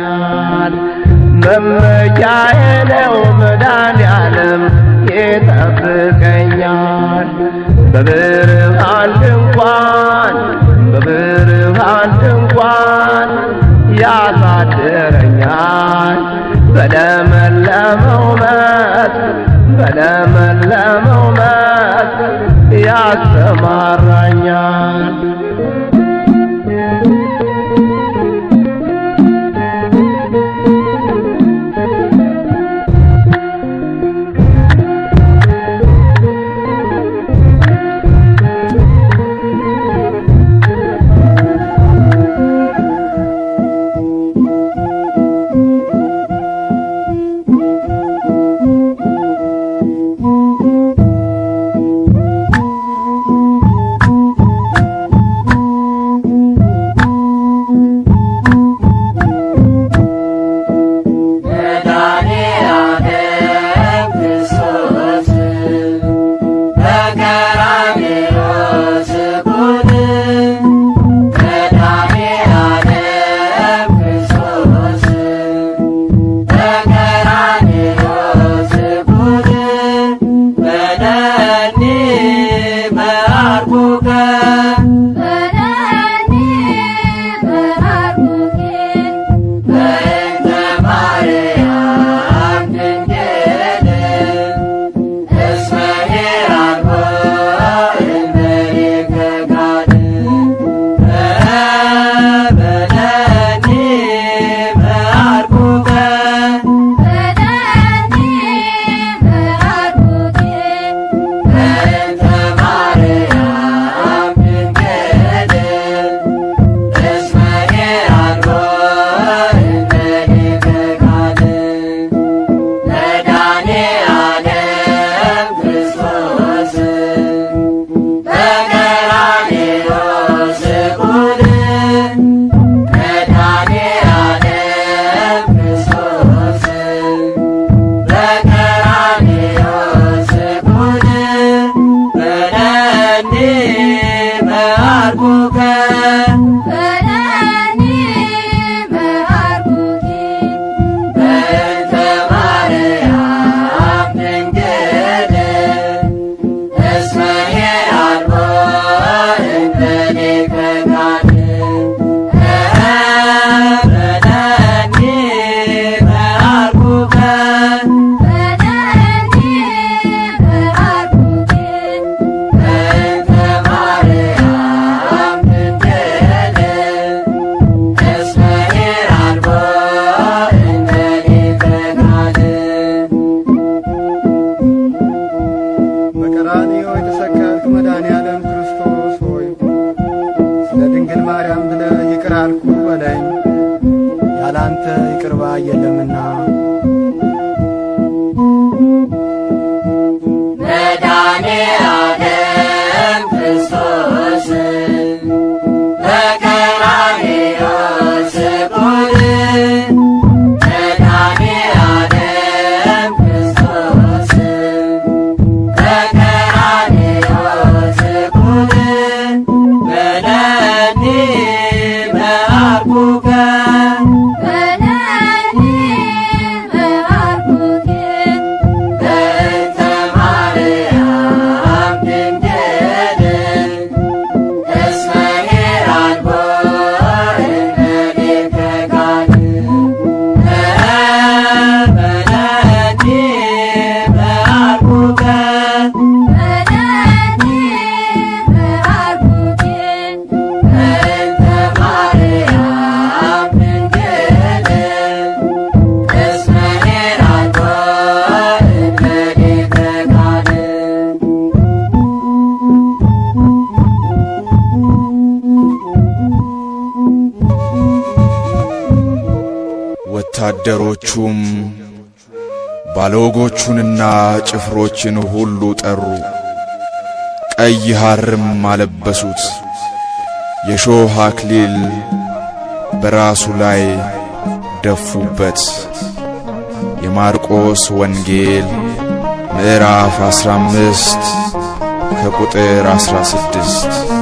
መመኪያዬ ነው መድኃኔዓለም ይጠብቀኛል በብርሃን ድንኳን ያሳድረኛል በለመለመው መስክ ያሰማራኛል ወታደሮቹም ባለወጎቹንና ጭፍሮችን ሁሉ ጠሩ። ቀይ ሐርም አለበሱት፣ የሾህ አክሊል በራሱ ላይ ደፉበት። የማርቆስ ወንጌል ምዕራፍ 15 ከቁጥር 16።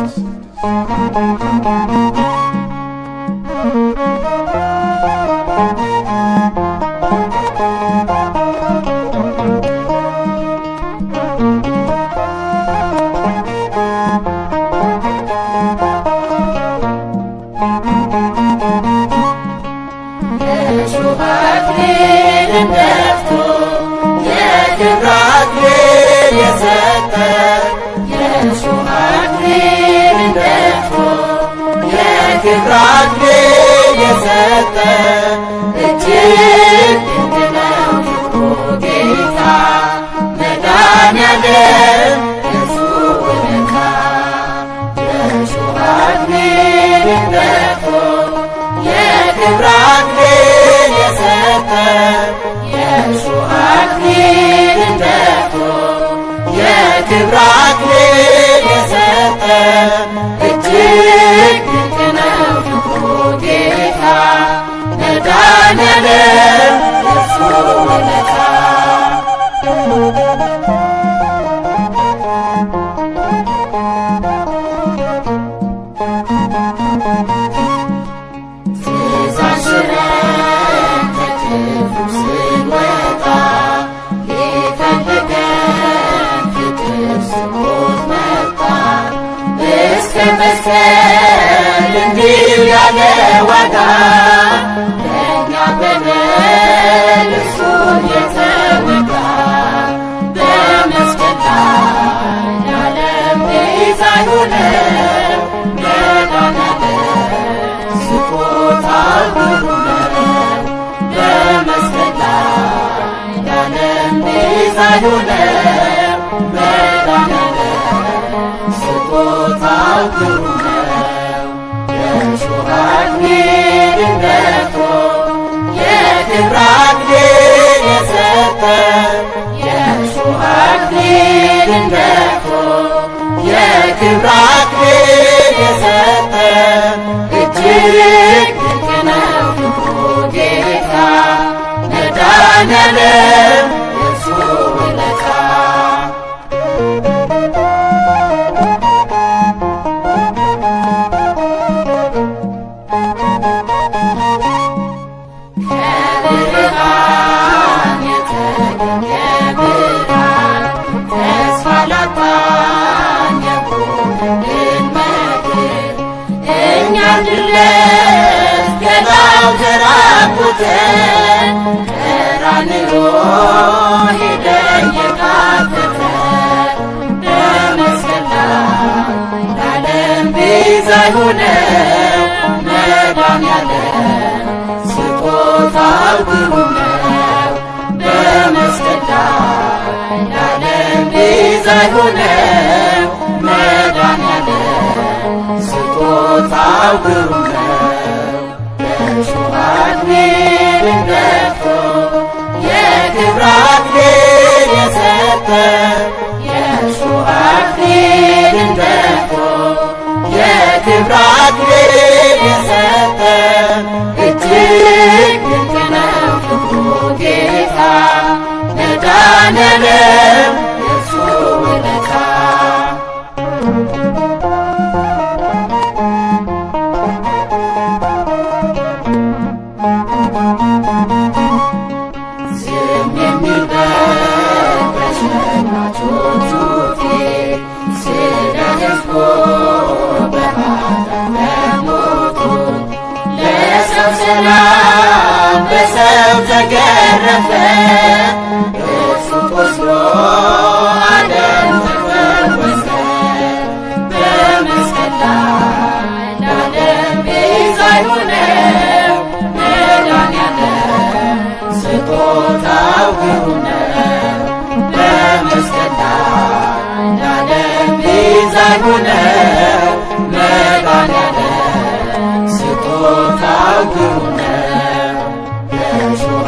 Sito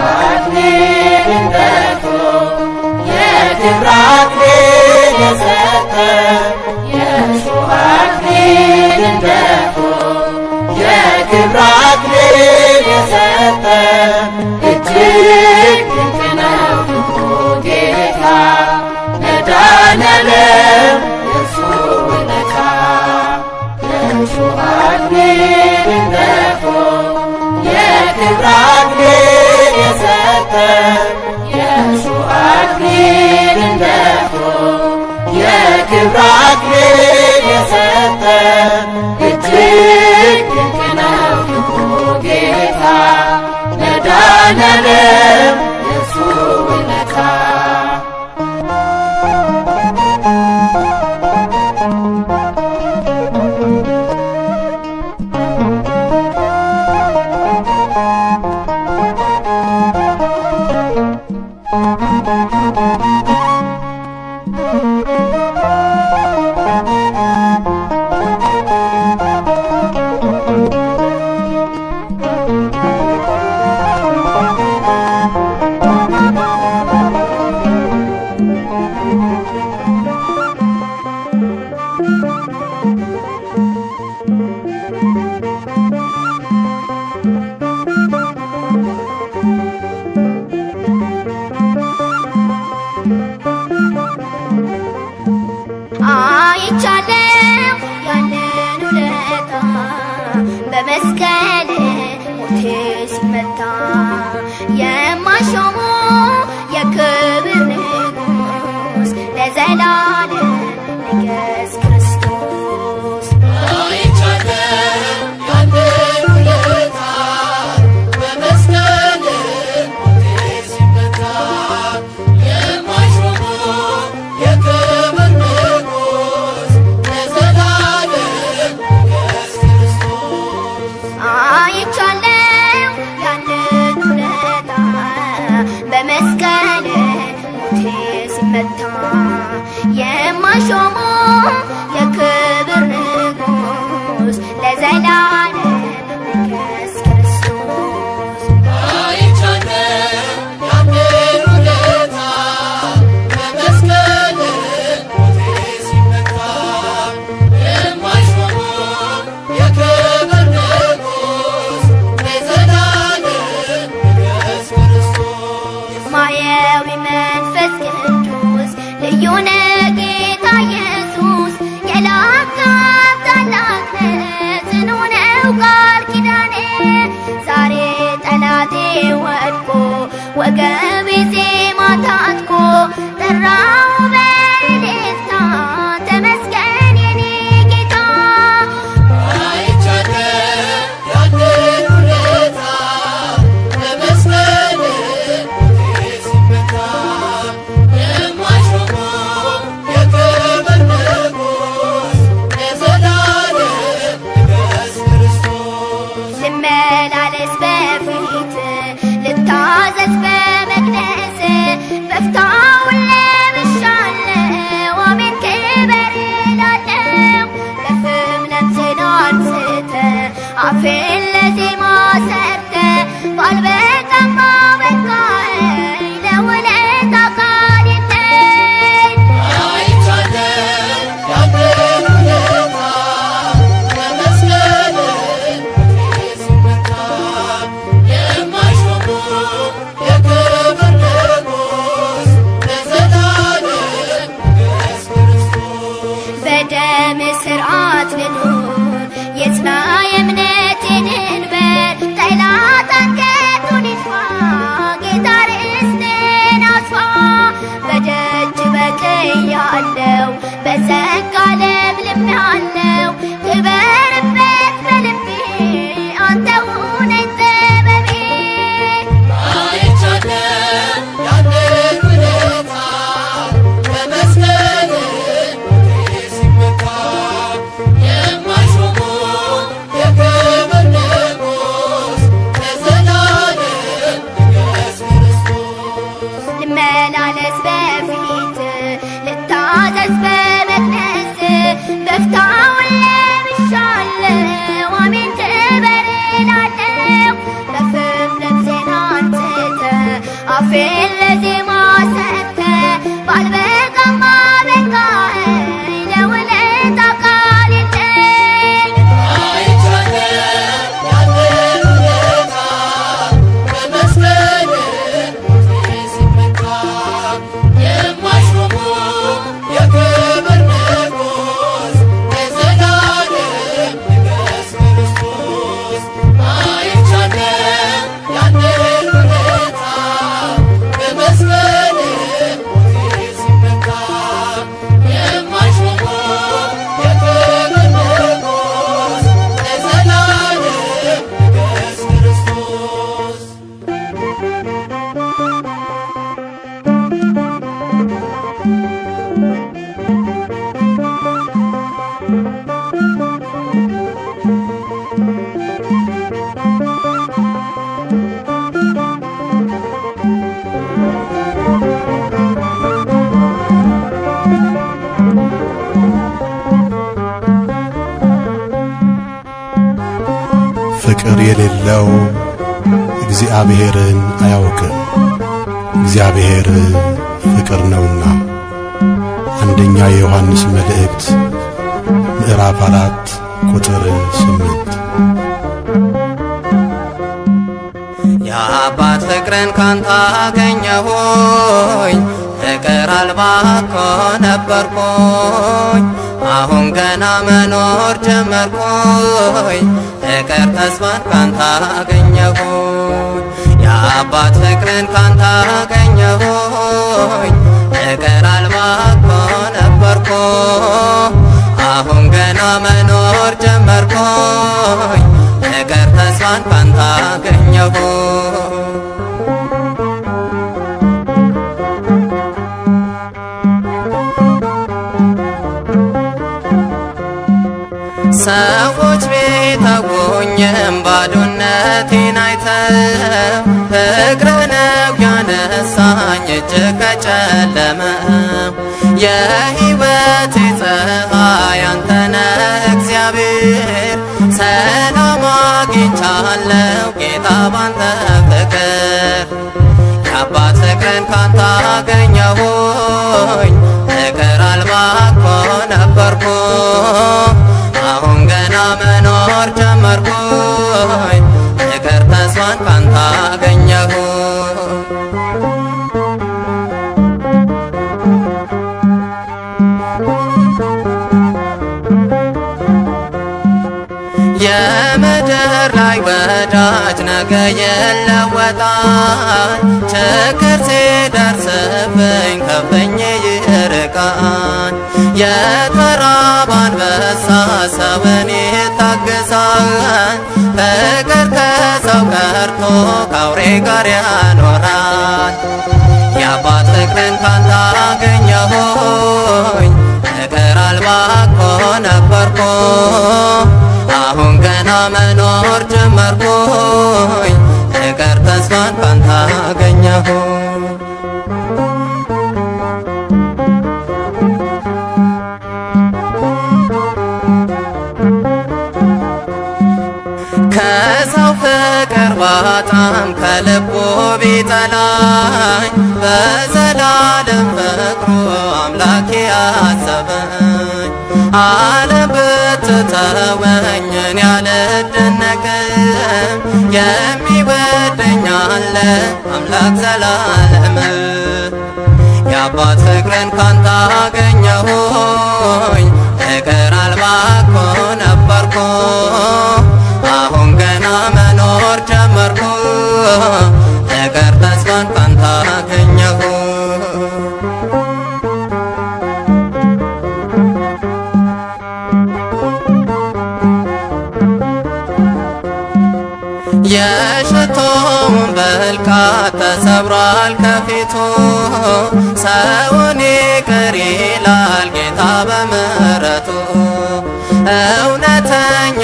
የክብር አክሊል የሰጠ የእሾህ አክሊልን ደፍቶ የክብር አክሊል የሰጠ እጅግ ድንቅ ነው ጌታ መድኃኔዓለም የእርሱ ውለታ የእሾህ አክሊልን ደፍቶ የክብር አክሊል የሰጠ የእሾህ አክሊልን ደፍቶ የክብር አክሊል የሰጠ እጅግ ድንቅ ነው ጌታ መድኃኔዓለም የእርሱ ውለታ አይቻለው ያንን ውለታ በመስቀል ሞቴ ሲመታ የማሾሙ የክብር ንጉሥ ለዘላለም ንገስ ክርስቶስ አይቻለው ያንን ውለታ በመስቀል ሞቴ ሲመታ የማሾሙ የክብር ንጉሥ ለዘላለም ንገስ ክርስቶስ አይቻለው ያንን ውለታ በመስቀል ሞቴ ሲመታ የማሾሙ የክብር ንጉሥ ለዘላለም ንገስ ክርስቶስ አይቻለው ያንን ውለታ በመስቀል ሞቴ ሲመታ የማይሾሙ የክብር ንጉሥ ለዘላለም ንገስ ክርስቶስ ማየዊ መንፈስ ቅዱስ ልዩ ነህ ጌታ ኢየሱስ የላከው ታላቅ ነህ ጽኑ ነው ቃል ኪዳኔ ዛሬ ጠላቴ ወድቆ ወገቤ ዜማ ታጥቆ ጠራው በእልልታ ተመስገን የኔ ጌታ አይቻለው ያንን ውለታ በመስቀል ሞቴ ሲመታ የማይሾሙ የክብር ንጉሥ ለዘላለም ንገስ ክርስቶስ ልመላለስ በፊት ልታዘዝ በመቅደስ በፍታውን ለብሻለሁ አሜን ክበር እላለሁ ከፍም ለምሴን አንስተ አፌን ለዜማ ሰርተ ባልበቃም አበቃኸኝ ለውለታ ቃል የለኝ አይቻለው ያንን ውለታ በመስቀል ሞቴ ሲመታ የማይሾሙ የክብር ንጉሥ ለዘላለም ንገስ ክርስቶስ በደም ስርዓት ልኑር የጽና የእምነቴ ድንበር ጠላት አንገቱን ይጥፋ ጌታ ርስቴን አስፋ በደጅ በቅያለሁ በጸጋ ለምልሜአለሁ ክበርበት በልቤ አንተ ሁነኝ ጥበቤ አይቻለው ያንን ውለታ በመስቀል ሞቴ ሲመታ የማይሾሙ የክብር ንጉሥ ለዘላለም ንገስ ክርስቶስ ልመላለስ በፊት ልታዘዝ በመቅደስ በፍታውን ለብሻለሁ አሜን ክበር እላለሁ ከፍም ልብሴን አንስተ አፌን ለዜማ ሰጥተ ባልበ የሌለው እግዚአብሔርን አያውቅም። እግዚአብሔር ፍቅር ነውና። አንደኛ የዮሐንስ መልእክት ምዕራፍ 4 ቁጥር 8። የአባት ፍቅርን ካንተ አገኘሁኝ ፍቅር አልባ እኮ ነበርኩኝ አሁን ገና መኖር ጀመርኩኝ ፍቅር ተስፋን ካንተ አገኘሁኝ የአባት ፍቅርን ካንተ አገኘሁኝ ፍቅር አልባ እኮ ነበርኩኝ አሁን ገና መኖር ጀመርኩኝ ፍቅር ተስፋን ካንተ አገኘሁኝ ሰዎች ቢተውኝም ባዶነቴን አይተው ፍቅርህ ነው ያነሳኝ እጅግ ከጨለመው የሕይወቴ ፀሐይ አንተ ነህ እግዚአብሔር ሰላም አግኝቻለሁ ጌታ ባንተ ፍቅር የአባት ፍቅርን ካንተ አገኘሁኝ ፍቅር አልባ እኮ ነበርኩ አሁን ገና መኖር ጀመርኩኝ ፍቅር ተስፋን ካንተ አገኘሁኝ የምድር ላይ ወዳጅ ነገ ይለወጣል ችግር ሲደርስብኝ ከፍኝ ይርቃል የተራበ አንበሳ ሰውን ይታገሳል ፍቅር ከሰው ቀርቶ ከአውሬ ጋር ያኖራል የአባት ፍቅርን ካንተ አገኘሁኝ ፍቅር አልባ እኮ ነበርኩ አሁን ገና መኖር ጀመርኩኝ ፍቅር ተስፋን ካንተ አገኘሁኝ ከሰው ፍቅር ባጣም ከልቡ ቢጠላኝ በዘላለም ፍቅሩ አምላኬ አሰበኝ ዓለም ብትተወኝ እኔ አልደነቅም የሚወደኝ አለ አምላክ ዘላለም የአባት ፍቅርን ካንተ አገኘሁኝ ፍቅር አልባ እኮ ነበርኩ አሁን ገና መኖር ጀመርኩ ፍቅር ተስፋን ካንተ አገኘሁኝ የሽቶውን ብልቃት ተሰብሯል ከፊቱ ሰውን ይቅር ይላል ጌታ በምሕረቱ እውነተኛ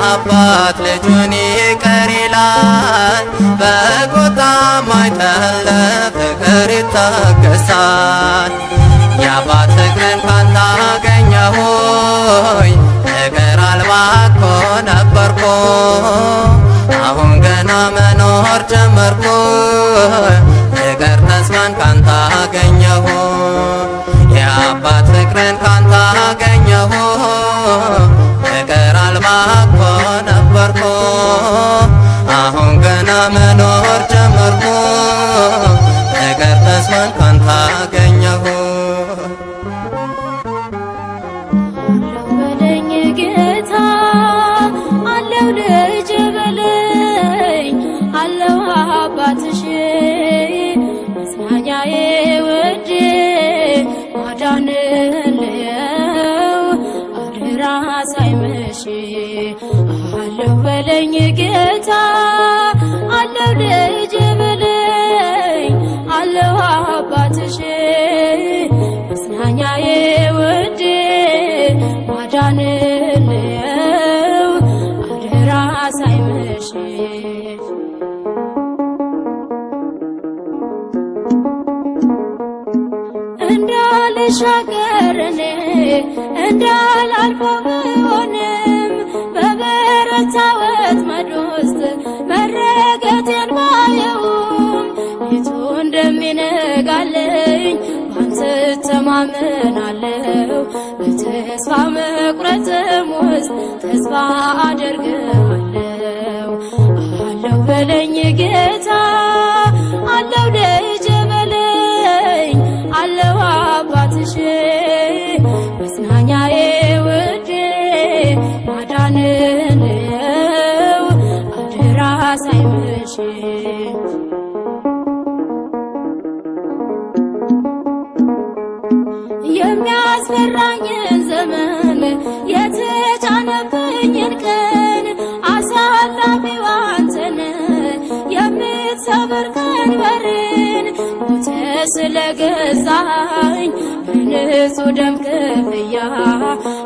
አባት ልጁን ይቅር ይላል በቁጣ ማይተለ ፍቅር ይታገሳል የአባት ፍቅርን ካንተ አገኘሁኝ ፍቅር አልባ እኮ ነበርኩ አሁን ገና መኖር ጀመርኩ ፍቅር ተስፋን ካንተ አገኘሁ የአባት ፍቅርን ካንተ አገኘሁ ፍቅር አልባ እኮ ነበርኩ አሁን ገና መኖር ጀመርኩ ፍቅር ተስፋን ካንተ አገኘሁ በለኝ ጌታ አለው ልጅ በለኝ አለው አባትሽ መጽናኛዬ ውዴ ማዳንልየው አደራ ሳይመሽ አለው በለኝ ጌታ አለው ልጅ በለኝ አለው አባትሽ መጽናኛዬ ውዴ ማዳንልየው አደራ ሳይመሽ እንዳልሻገር እኔ እንዳላልፈው ብሆንም በበረታው ወጥመድ ውስጥ መረገጤን ባየውም ፊቱ እንደሚነጋልኝ ባንተ እተማመናለሁ። በተስፋ መቁረጥም ውስጥ ተስፋ አደርግሃለሁ። አለው በለኝ ጌታ አለው ልጄ በለኝ አለው አባትሽ መጽናኛዬ ውዴ ማዳንን ነው አደራ ሳይመሽ የሚያስፈራኝን ዘመን የተጫነብኝን ቀን አሳላፊው አንተን የምትሰብር ቀንበርን ሞተ ስለገዛኝ በንጹህ ደም ክፍያ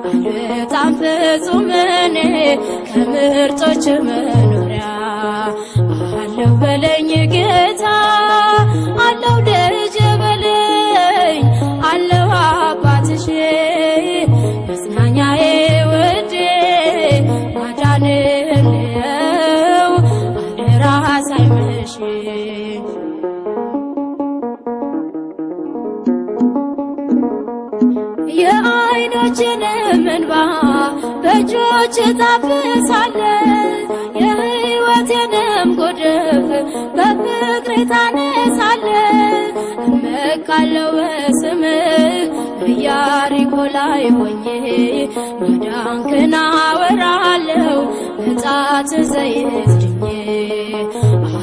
አልወጣም ፍጹም እኔ ከምርጦች መኖሪያ አለው በለኝ ጌታ አለው ልጄ በለኝ አለው አባትሽ መጽናኛዬ ውዴ ማዳንን ነው አደራ ሳይመሽ የዓይኖችንም እንባ በእጆች ታብሳለህ የሕይወቴንም ጎድፍ በፍቅር ታነሳለህ። እመካለሁ በስምህ በኢያሪኮ ላይ ሆኜ ማዳንክን አወራለሁ በጣት ዘይት ድኜ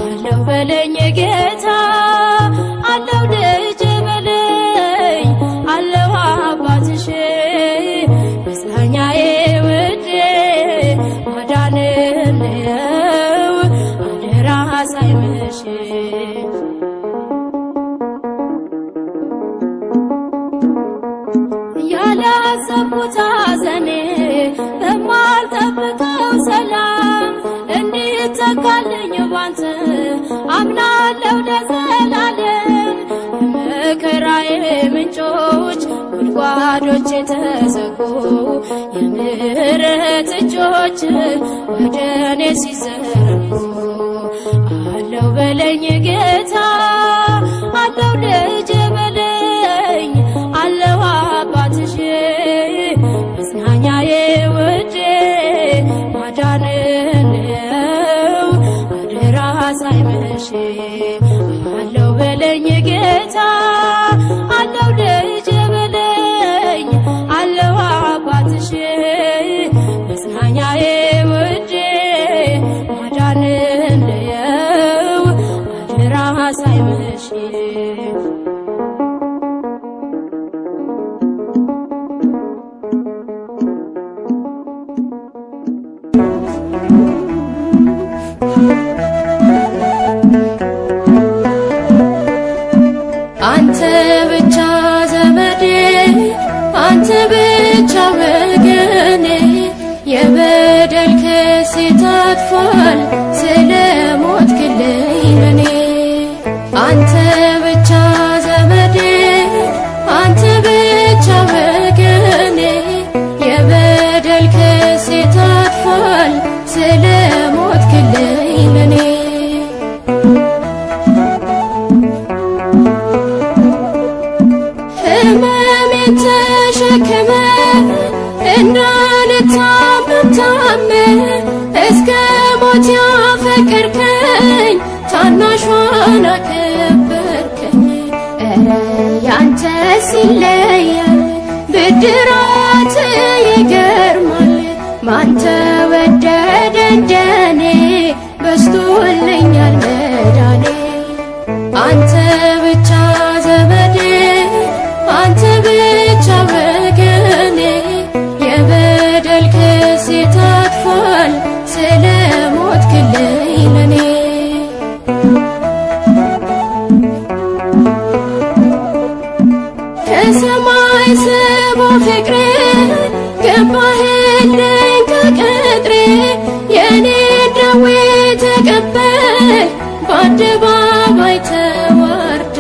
አለው በለኝ ጌታ አለው ልጄ በለኝ አለው አባትሽ መጽናኛዬ ውዴ ማዳንን ነው አደራ ሳይመሽ ያላሰብኩት ሐዘኔ በማልጠብቀው ሰላም እንዲተካልኝ ባንተ አምናለሁ ለዘላለም። የመከራዬ ምንጮች ጉድጓዶች የተዘጉ የምህረት እጆች ወደ እኔ ሲዘረጉ አለው በለኝ ጌታ አለው ልጄ በለኝ አለው አባትሽ መጽናኛዬ ውዴ ማዳንን ነው አደራ ሳይመሽ አለው በለኝ ጌታ አለው ልጄ በለኝ አለው አባትሽ መጽናኛዬ ውዴ ማዳንን ነው አደራ ሳይመሽ አንተ ብቻ ዘመዴ አንተ ብቻ ወገኔ የበደል ክሴ ታጥፏል ስለ ሞትክልኝ ለኔ አንተ ብቻ ዘመዴ አንተ ብቻ ወገኔ የበደል ክሴ ታጥፏል ስለ ሞትክልኝ ለኔ ህመሜን ተሸክመ እንዳልታመም ታመ እስከ ሞት ያፈቀርከኝ ታናሿን አከበርከኝ። እረ ያንተስ ይለያል ብድራት ይገርማል ማን ተወደደ እንደኔ በዝቶልኛል መዳኔ አንተ ብቻ ዘመዴ አንተ ብቻ ወገኔ የበደል ክሴ ታጥፏል ስለ ሞትክልኝ ለኔ ከሰማይ ስቦ ፍቅሬ ገባህልኝ ከቅጥሬ የኔ ደዌ ተቀበል በአደባባይ ተዋርደ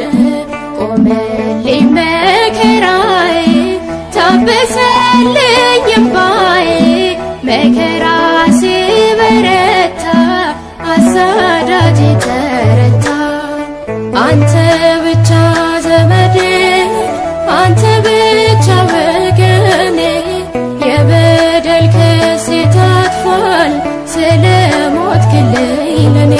ቆመልኝ መከራዬ ታበሰልኝ እምባዬ መከራ ሲበረታ ዘመዴ አንተ ብቻ ወገኔ የበደል ክሴ ታጥፏል ስለ ሞትክልኝ ለኔ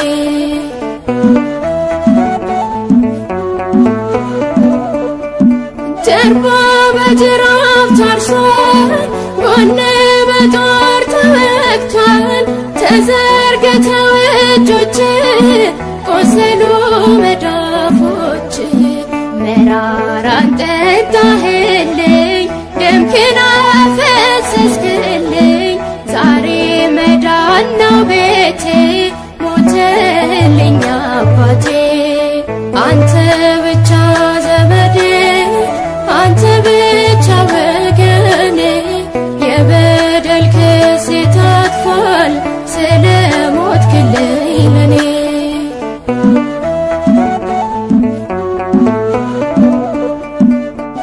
ጀርባ በጅራፍ ታርሷል ጎኔ በጦር ተወግቷል ተዘርግተው እጆች ቆሰሉ መዳፎች መራራን ጠጣህልኝ ደምክን አፈሰስክልኝ ዛሬ መዳን ነው ቤቴ ሞተልኝ አባቴ አንተ ብቻ ዘመዴ አንተ ብቻ ወገኔ የበደል ክሴ ታጥፏል ስለ ሞትክልኝ ለኔ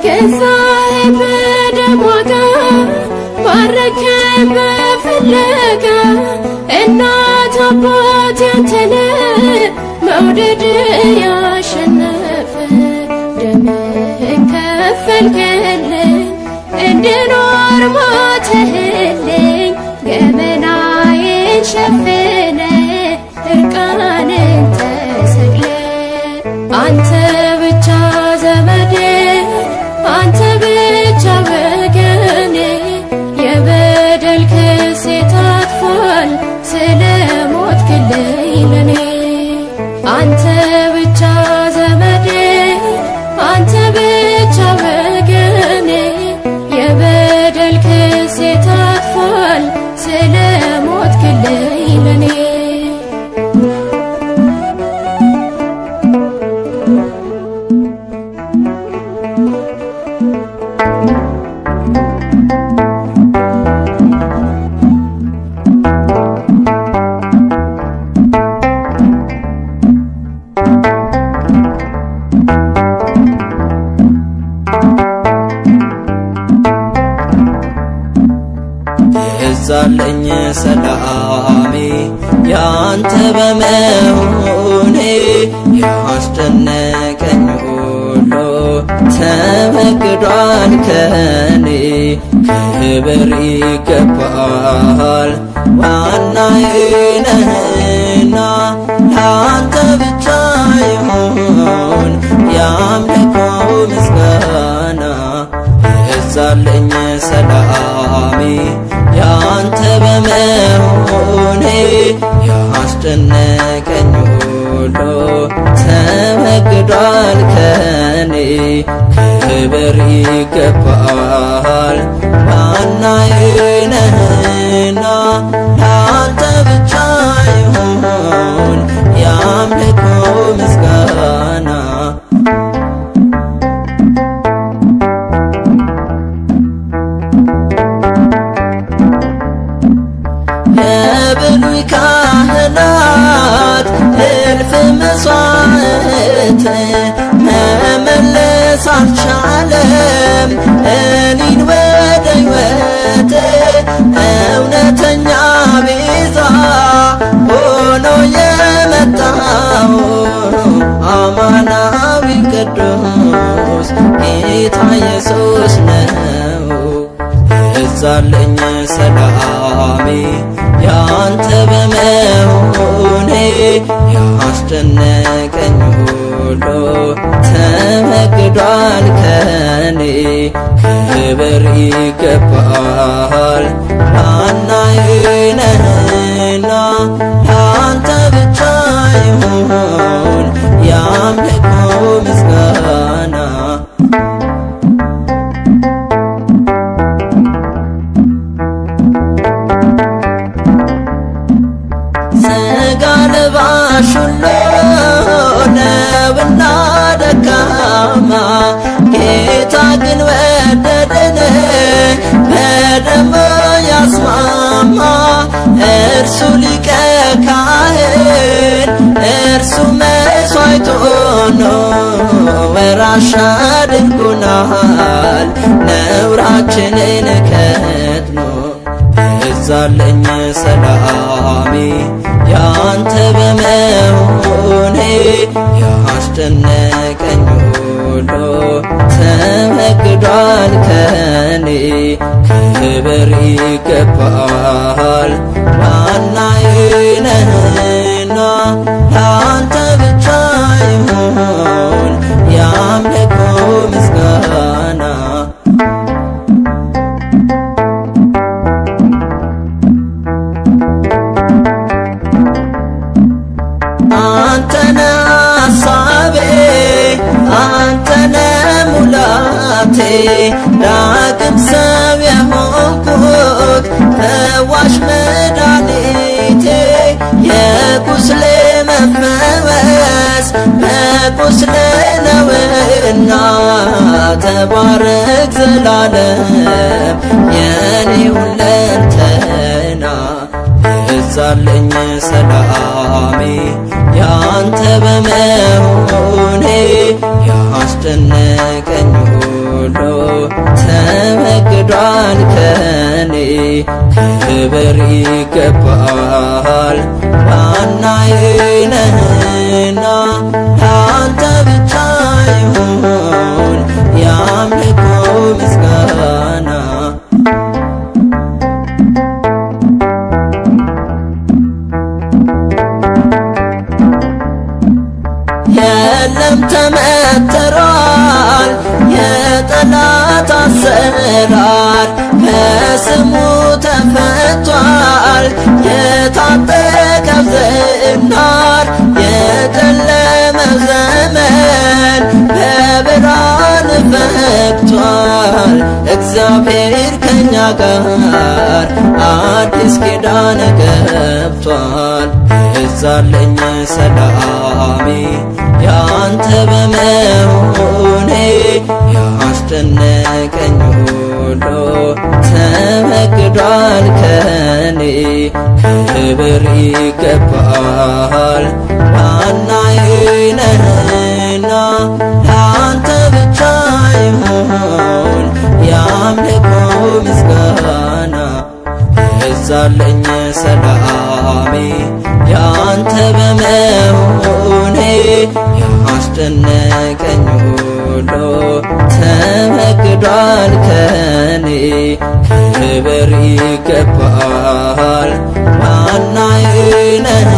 ገዛኸኝ በደም ዋጋ ባረከኝ በፍለጋ እናት አባት ያንተነ መውደድ ያሸነፈ ደምህን ከፈልክልኝ እንድኖር ሞተህልኝ ገመናዬን ሸፍነ እርቃንን ተሰቅለ አንተ ብቻ ዘመዴ አንተ ብቻ ወገኔ የበደል ክሴ ታጥፏል ስለ ሞትክልኝ ለኔ አንተ ብቻ ዘመዴ አንተ ብቻ ወገኔ የበደል ክሴ ታጥፏል ስለ ሞትክልኝ ለኔ የዛለኝ ሰላሜ ያንተ በመሆኔ ያስጨነቀኝ ሁሉ ተወግዷል ከኔ ክብር ይገባል ዋናዬ ነህና ያንተ ብቻ ይሁን ያምልኮ ምስጋና የዛለኝ ሰላሜ ያንተ በመሆኔ ያስጨነቀኝ ሁሉ ተወግዷል ከኔ ክብር ይገባል ዋናዬ ነህና ያንተ ብቻ ይሁን ያምልኮ ምስጋና የብሉይ ካህናት እልፍ መስዋዕት መመለስ አልቻለም እኔን ወደ ሕይወት እውነተኛ ቤዛ ሆኖ የመጣው አማናዊ ቅዱስ ጌታ ኢየሱስ ነው የዛለኝ ሰላሜ ያንተ በመሆኔ ያስጨነቀኝ ሁሉ ተወግዷል ከኔ ክብር ይገባል ዋናዬ ነህና ያንተ ብቻ ይሁን ያምልኮ ምስጋና ስጋ ለባሽ ሁሉ ነውና ደካማ ጌታ ግን ወደደን በደሙ ያስማማ እርሱ ሊቀ ካህን እርሱ መስዋዕት ሆኖ ወራሽ አድርጎናል ነውራችንን ከድኖ የዛለኝ ሰላሜ ያንተ በመሆኔ ያስጨነቀኝ ሁሉ ይገባል ዋናዬ ነህና ላንተ ብቻ ይሁን የአምልኮ ምስጋና አንተነ ሐሳቤ አንተነ ሙላቴ ዳግም ሰው የሆንኩት ፈዋሽ መድኃኒቴ የቁስሌ መፈወስ በቁስሌ ነውና ተባረክ ዘላለም የኔ ሁለንተና ይብዛልኝ ሰላሜ ያንተ በመሆኔ ያስደነቀኝ ሁሉ ተወግዷል ከኔ ክብር ይገባል ዋናዬ ነህና ላንተ ብቻ ይሁን የአምልኮ ምስጋና የለም ተመትሯል የጠላት አሰራር ከስሙ ተፈቷል የታጠቀው ዝናር የጨለመው ዘመን በብርሃን ፈክቷል እግዚአብሔር ከኛ ጋር አዲስ ኪዳን ገብቷል ይብዛልኝ ሰላሜ ያንተ በመሆኔ ያስደነቀኝ ሁሉ ተወግዷል ከኔ ክብር ይገባል ዋናዬ ነህና ላንተ ብቻ ይሁን የአምልኮ ምስጋና ይብዛልኝ ሰላሜ ያንተ በመሆኔ ያስደነቀኝ ሁሉ ተወግዷል ከኔ ክብር ይገባል ዋናዬ ነህ